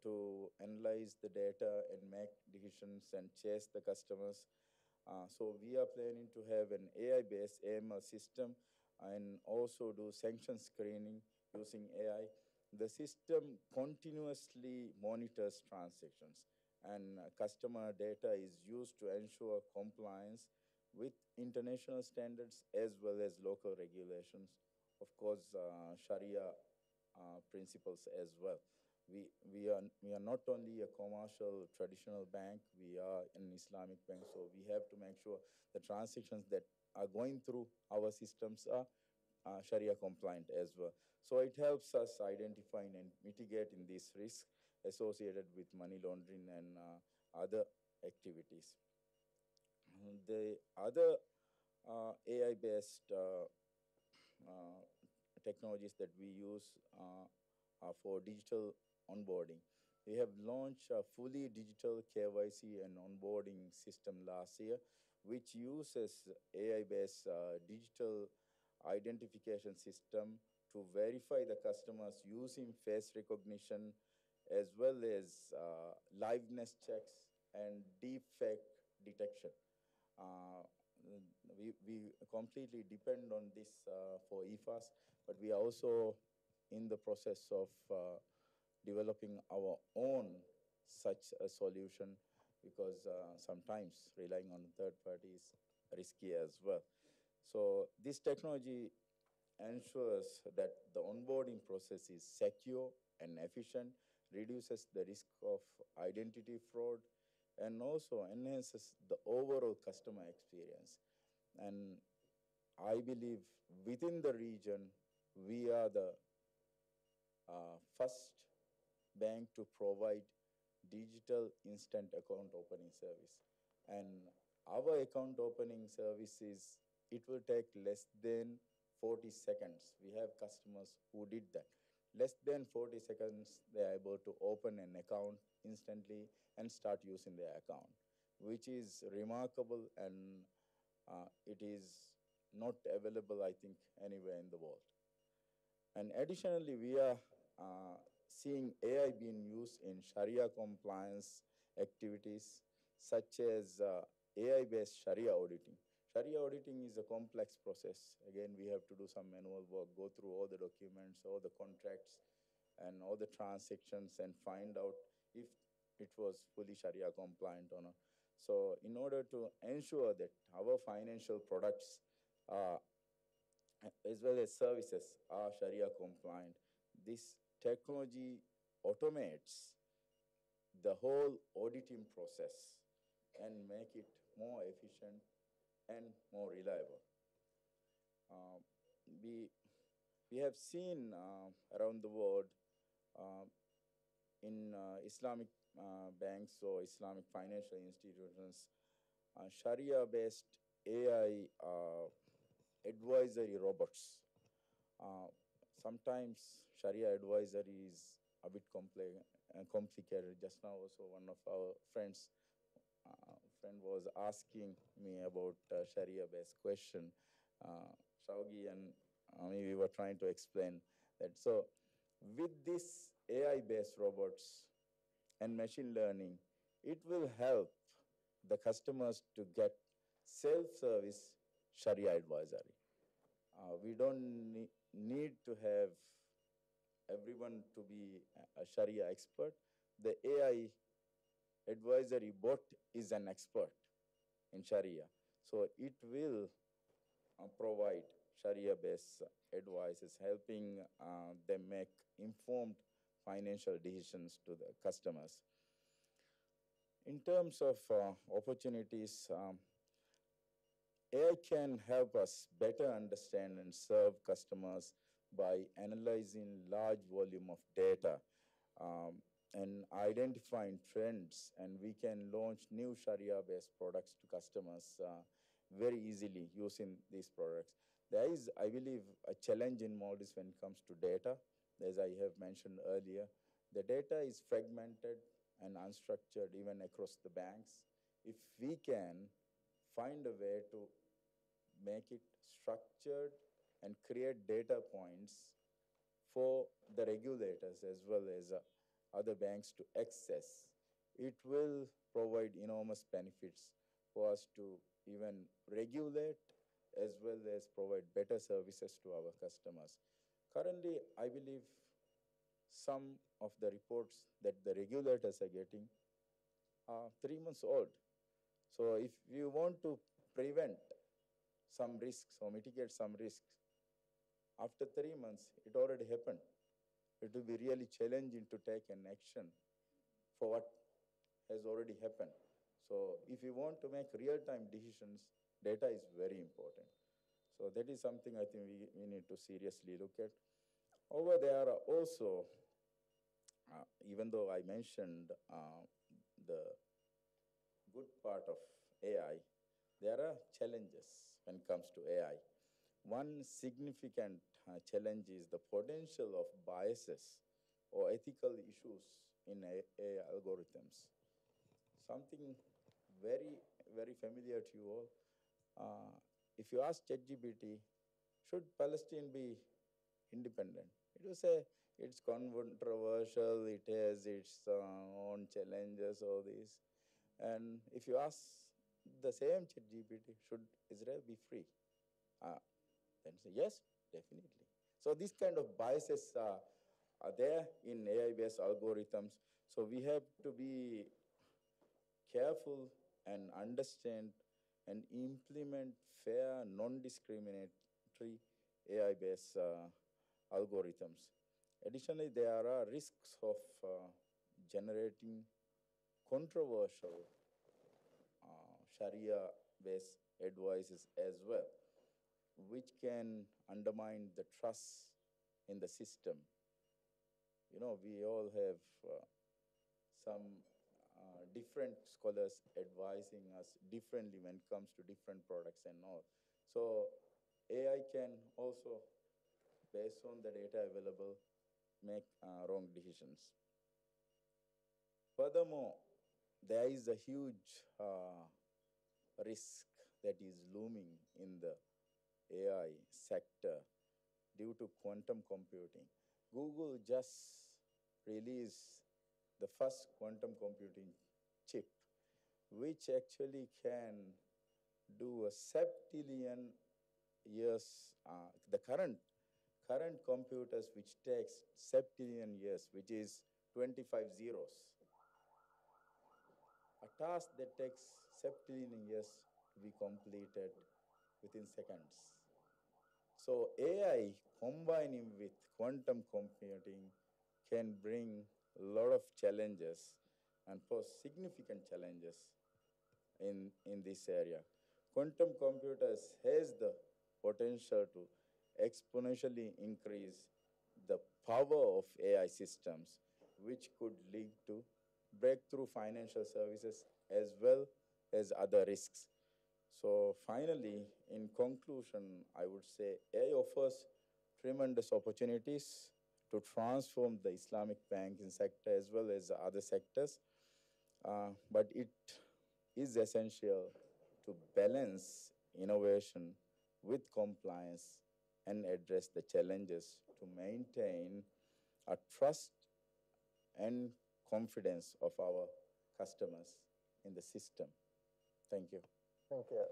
to analyze the data and make decisions and chase the customers. So we are planning to have an AI-based AML system and also do sanction screening using AI. The system continuously monitors transactions, and customer data is used to ensure compliance with international standards as well as local regulations, of course, Sharia principles as well. We are not only a commercial traditional bank, we are an Islamic bank, so we have to make sure the transactions that are going through our systems are Sharia compliant as well. So it helps us identifying and mitigating these risks associated with money laundering and other activities. The other AI-based technologies that we use are for digital onboarding. We have launched a fully digital KYC and onboarding system last year, which uses AI-based digital identification system to verify the customers using face recognition as well as liveness checks and deep fake detection. Uh, we completely depend on this for EFAS, but we are also in the process of developing our own such a solution because sometimes relying on third parties risky as well. So this technology ensures that the onboarding process is secure and efficient, reduces the risk of identity fraud, and also enhances the overall customer experience. And I believe within the region, we are the first bank to provide digital instant account opening service. And our account opening service is, it will take less than 40 seconds. We have customers who did that. Less than 40 seconds, they are able to open an account instantly and start using their account, which is remarkable, and it is not available, I think, anywhere in the world. And additionally, we are seeing AI being used in Sharia compliance activities, such as AI-based Sharia auditing. Sharia auditing is a complex process. Again, we have to do some manual work, go through all the documents, all the contracts, and all the transactions, and find out if it was fully Sharia compliant or not. So in order to ensure that our financial products as well as services are Sharia compliant, this technology automates the whole auditing process and make it more efficient and more reliable. Uh, we, we have seen around the world in Islamic banks or Islamic financial institutions, Sharia-based AI advisory robots. Uh, Sometimes Sharia advisory is a bit complicated. Just now, also one of our friend was asking me about Sharia-based question. Shaugi and me, we were trying to explain that. So With this AI-based robots and machine learning, it will help the customers to get self-service Sharia advisory. We don't need to have everyone to be a Sharia expert. The AI advisory bot is an expert in Sharia. So it will provide Sharia-based advices, helping them make informed financial decisions to the customers. In terms of opportunities, AI can help us better understand and serve customers by analyzing large volume of data and identifying trends, and we can launch new Sharia-based products to customers very easily using these products. There is, I believe, a challenge in Maldives when it comes to data. As I have mentioned earlier, the data is fragmented and unstructured even across the banks. If we can find a way to make it structured and create data points for the regulators as well as other banks to access, it will provide enormous benefits for us to even regulate as well as provide better services to our customers. Currently, I believe some of the reports that the regulators are getting are 3 months old. So if you want to prevent some risks or mitigate some risks, after 3 months, it already happened. It will be really challenging to take an action for what has already happened. So if you want to make real-time decisions, data is very important. So that is something I think we need to seriously look at. Over there are also, even though I mentioned the good part of AI, there are challenges when it comes to AI. One significant challenge is the potential of biases or ethical issues in AI algorithms. Something very, very familiar to you all. If you ask ChatGPT, should Palestine be independent? It will say it's controversial, it has its own challenges, all this. And if you ask the same ChatGPT, should Israel be free? Then say, yes, definitely. So these kind of biases are there in AI-based algorithms. So we have to be careful and understand and implement fair, non-discriminatory AI-based algorithms. Additionally, there are risks of generating controversial Sharia-based advices as well, which can undermine the trust in the system. You know, we all have some different scholars advising us differently when it comes to different products and all. So AI can also, based on the data available, make wrong decisions. Furthermore, there is a huge risk that is looming in the AI sector due to quantum computing. Google just released the first quantum computing chip, which actually can do a septillion years. The current computers, which takes septillion years, which is 25 zeros. A task that takes septillion years to be completed within seconds. So AI combining with quantum computing can bring a lot of challenges and pose significant challenges in this area. Quantum computers has the potential to exponentially increase the power of AI systems, which could lead to breakthrough financial services as well as other risks. So finally, in conclusion, I would say AI offers tremendous opportunities to transform the Islamic banking sector as well as other sectors, but it is essential to balance innovation with compliance and address the challenges to maintain trust and confidence of our customers in the system. Thank you. Thank you.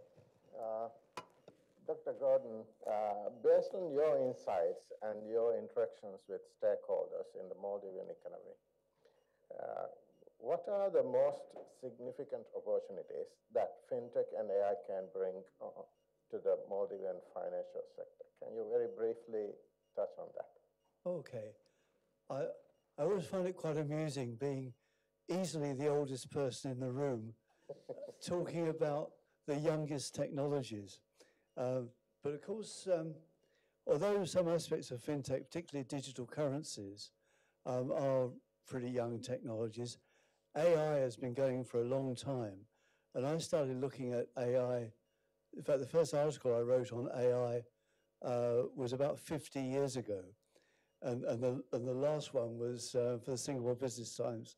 Dr. Gordon, based on your insights and your interactions with stakeholders in the Maldivian economy, what are the most significant opportunities that fintech and AI can bring to the Maldivian financial sector? Can you very briefly touch on that? Okay. I always find it quite amusing being easily the oldest person in the room talking about the youngest technologies. But of course, although some aspects of fintech, particularly digital currencies, are pretty young technologies, AI has been going for a long time. And I started looking at AI. In fact, the first article I wrote on AI was about 50 years ago. And the last one was for the Singapore Business Times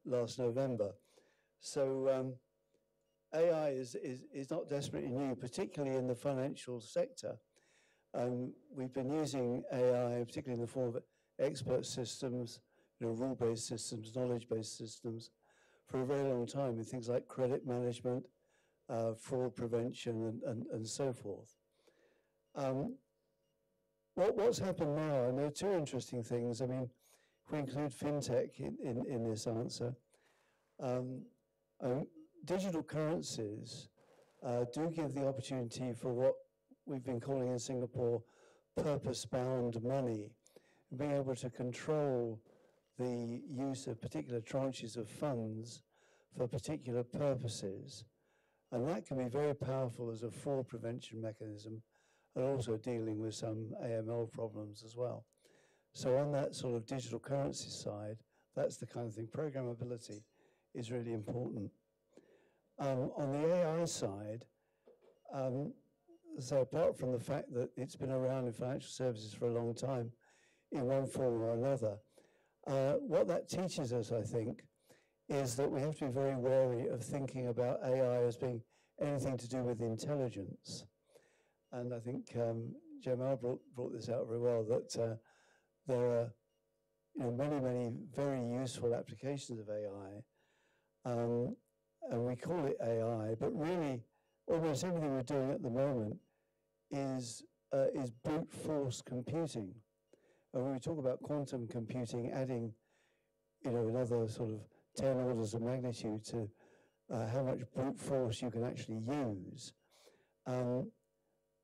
last November. So AI is not desperately new, particularly in the financial sector. We've been using AI, particularly in the form of expert systems, rule-based systems, knowledge-based systems, for a very long time in things like credit management, fraud prevention, and so forth. What's happened now, and there are two interesting things. I mean, if we include fintech in this answer, digital currencies do give the opportunity for what we've been calling in Singapore purpose-bound money, being able to control the use of particular tranches of funds for particular purposes. And that can be very powerful as a fraud prevention mechanism, and also dealing with some AML problems as well. So on that sort of digital currency side, that's the kind of thing. Programmability is really important. On the AI side, so apart from the fact that it's been around in financial services for a long time, in one form or another, what that teaches us, I think, is that we have to be very wary of thinking about AI as being anything to do with intelligence. And I think Jamal brought this out very well, that there are many, many very useful applications of AI. And we call it AI, but really almost everything we're doing at the moment is brute force computing. And when we talk about quantum computing, adding another sort of 10 orders of magnitude to how much brute force you can actually use,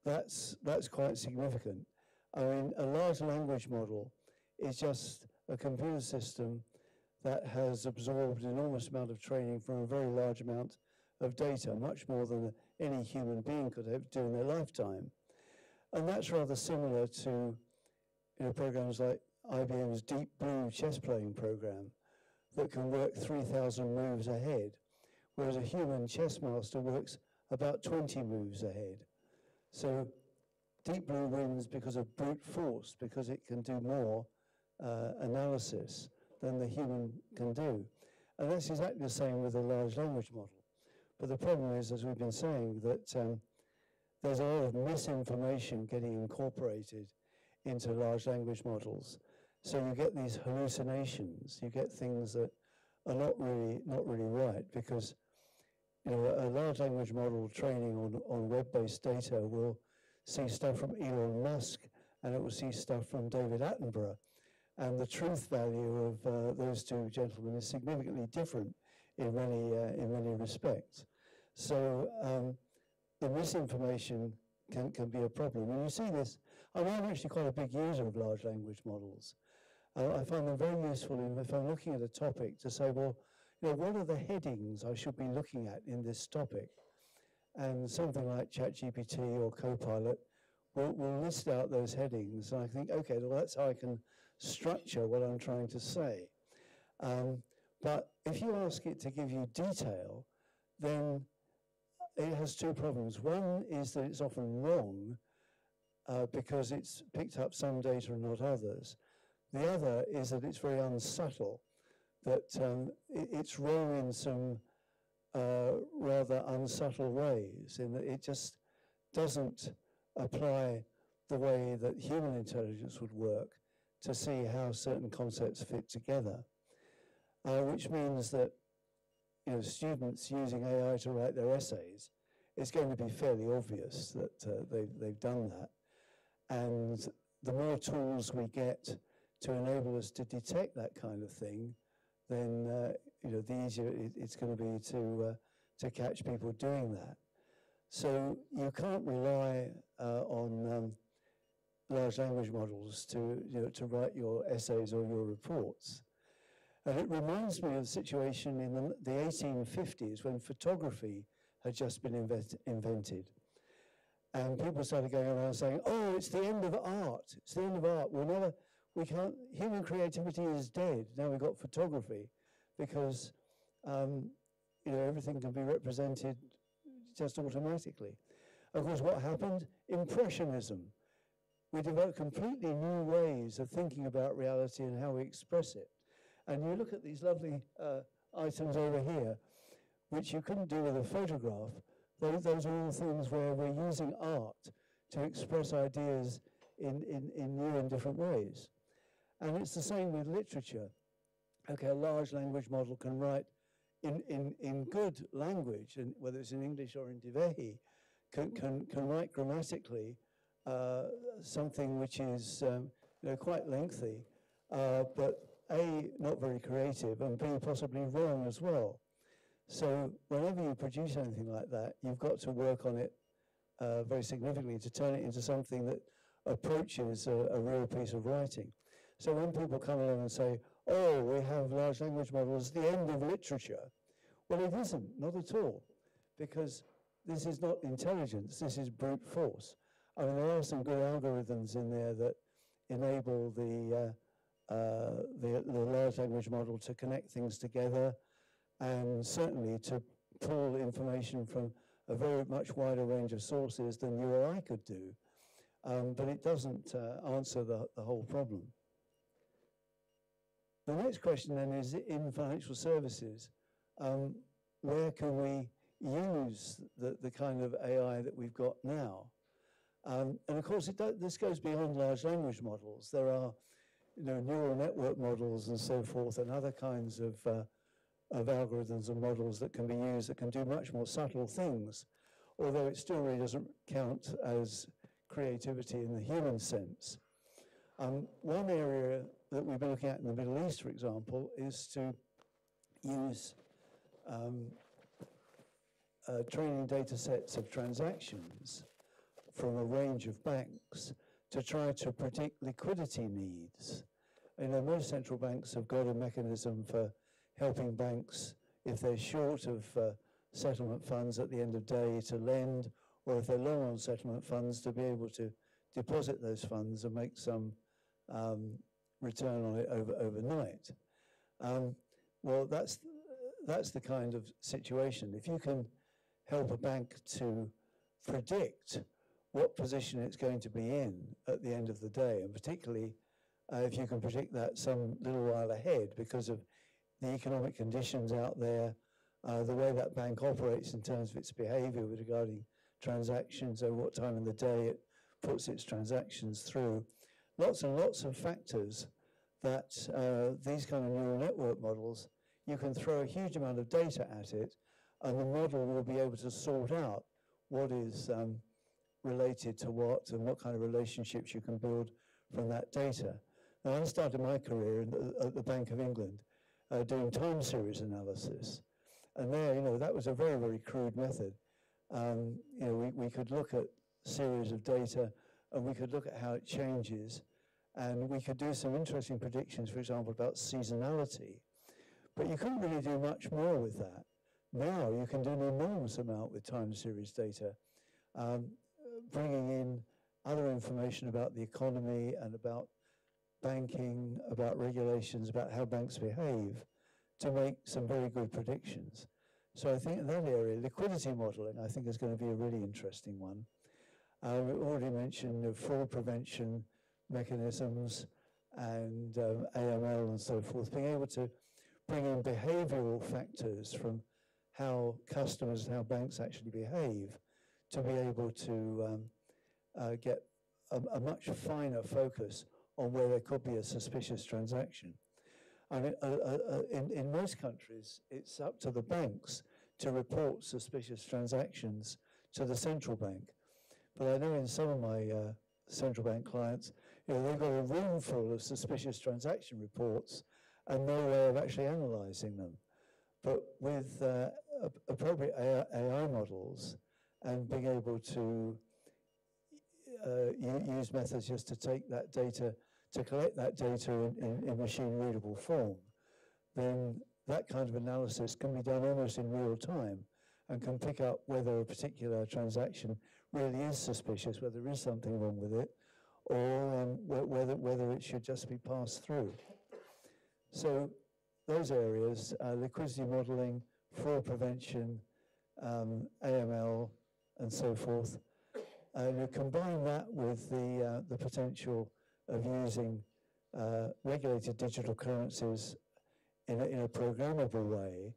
that's quite significant. I mean, a large language model is just a computer system that has absorbed an enormous amount of training from a very large amount of data, much more than any human being could have do in their lifetime. And that's rather similar to programs like IBM's Deep Blue chess playing program that can work 3,000 moves ahead, whereas a human chess master works about 20 moves ahead. So Deep Blue wins because of brute force, because it can do more analysis than the human can do. And that's exactly the same with a large language model. But the problem is, as we've been saying, that there's a lot of misinformation getting incorporated into large language models. So you get these hallucinations, you get things that are not really right, because a large language model training on web-based data will see stuff from Elon Musk, and it will see stuff from David Attenborough. And the truth value of those two gentlemen is significantly different in many respects. So the misinformation can be a problem. When you see this, I'm actually quite a big user of large language models. I find them very useful if I'm looking at a topic to say, well, what are the headings I should be looking at in this topic? And something like ChatGPT or Copilot will list out those headings. And I think, okay, well, that's how I can structure what I'm trying to say. But if you ask it to give you detail, then it has two problems. One is that it's often wrong because it's picked up some data and not others. The other is that it's very unsubtle, that it's wrong in some rather unsubtle ways, in that it just doesn't apply the way that human intelligence would work to see how certain concepts fit together, which means that students using AI to write their essays, it's going to be fairly obvious that they've done that. And the more tools we get to enable us to detect that kind of thing, then the easier it's going to be to catch people doing that. So you can't rely on large language models to write your essays or your reports. And it reminds me of the situation in the 1850s when photography had just been invented. And people started going around saying, oh, it's the end of art. It's the end of art. Human creativity is dead. Now we've got photography because, everything can be represented just automatically. Of course, what happened? Impressionism. We developed completely new ways of thinking about reality and how we express it. And you look at these lovely items over here, which you couldn't do with a photograph. Those are all things where we're using art to express ideas in new and different ways. And it's the same with literature. Okay, a large language model can write in good language, and whether it's in English or in Divehi, can write grammatically something which is quite lengthy, but A, not very creative, and B, possibly wrong as well. So whenever you produce anything like that, you've got to work on it very significantly to turn it into something that approaches a real piece of writing. So when people come along and say, oh, we have large language models, the end of literature, well, it isn't, not at all, because this is not intelligence, this is brute force. I mean, there are some good algorithms in there that enable the large language model to connect things together, and certainly to pull information from a very much wider range of sources than you or I could do. But it doesn't answer the whole problem. The next question then is, in financial services, where can we use the kind of AI that we've got now? And of course, this goes beyond large language models. There are neural network models and so forth, and other kinds of algorithms and models that can be used that can do much more subtle things, although it still really doesn't count as creativity in the human sense. One area that we've been looking at in the Middle East, for example, is to use training data sets of transactions from a range of banks to try to predict liquidity needs. Most central banks have got a mechanism for helping banks, if they're short of settlement funds at the end of the day, to lend, or if they're low on settlement funds, to be able to deposit those funds and make some return on it overnight. Well, that's the kind of situation. If you can help a bank to predict what position it's going to be in at the end of the day, and particularly if you can predict that some little while ahead because of the economic conditions out there, the way that bank operates in terms of its behavior regarding transactions, over what time of the day it puts its transactions through, lots and lots of factors that these kind of neural network models, you can throw a huge amount of data at it, and the model will be able to sort out what is related to what and what kind of relationships you can build from that data. Now, I started my career at the Bank of England doing time series analysis. And there, that was a very, very crude method. We could look at a series of data and we could look at how it changes. And we could do some interesting predictions, for example, about seasonality. But you couldn't really do much more with that. Now you can do an enormous amount with time series data, bringing in other information about the economy and about banking, about regulations, about how banks behave, to make some very good predictions. So I think in that area, liquidity modeling, I think, is going to be a really interesting one. We already mentioned fraud prevention mechanisms and AML and so forth, being able to bring in behavioral factors from how customers and how banks actually behave to be able to get a much finer focus on where there could be a suspicious transaction. I mean, in most countries, it's up to the banks to report suspicious transactions to the central bank. But I know in some of my central bank clients, they've got a room full of suspicious transaction reports and no way of actually analyzing them. But with appropriate AI models and being able to use methods just to take that data, to collect that data in machine-readable form, then that kind of analysis can be done almost in real time and can pick up whether a particular transaction really is suspicious, whether there is something wrong with it, or whether it should just be passed through. So those areas, liquidity modeling, fraud prevention, AML, and so forth, you combine that with the potential of using regulated digital currencies in a programmable way,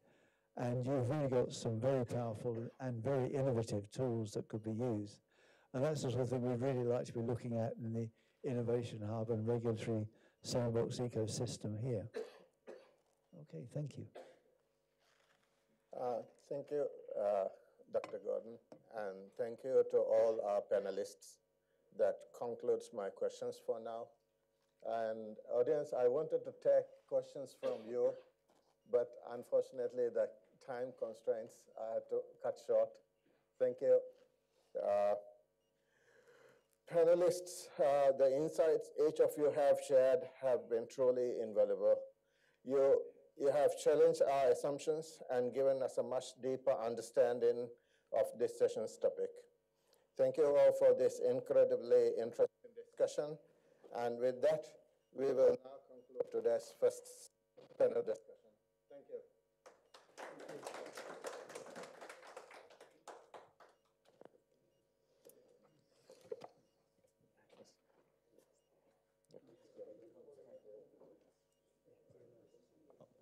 and you've really got some very powerful and very innovative tools that could be used. And that's the sort of thing we'd really like to be looking at in the Innovation Hub and Regulatory Sandbox ecosystem here. Okay, thank you. Thank you, Dr. Gordon, and thank you to all our panelists. That concludes my questions for now. And audience, I wanted to take questions from you, but unfortunately the time constraints I had to cut short. Thank you. Panelists, the insights each of you have shared have been truly invaluable. You have challenged our assumptions and given us a much deeper understanding of this session's topic. Thank you all for this incredibly interesting discussion. And with that, we will now conclude today's first panel discussion. Thank you.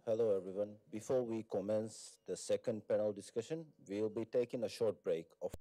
Hello, everyone. Before we commence the second panel discussion, we will be taking a short break of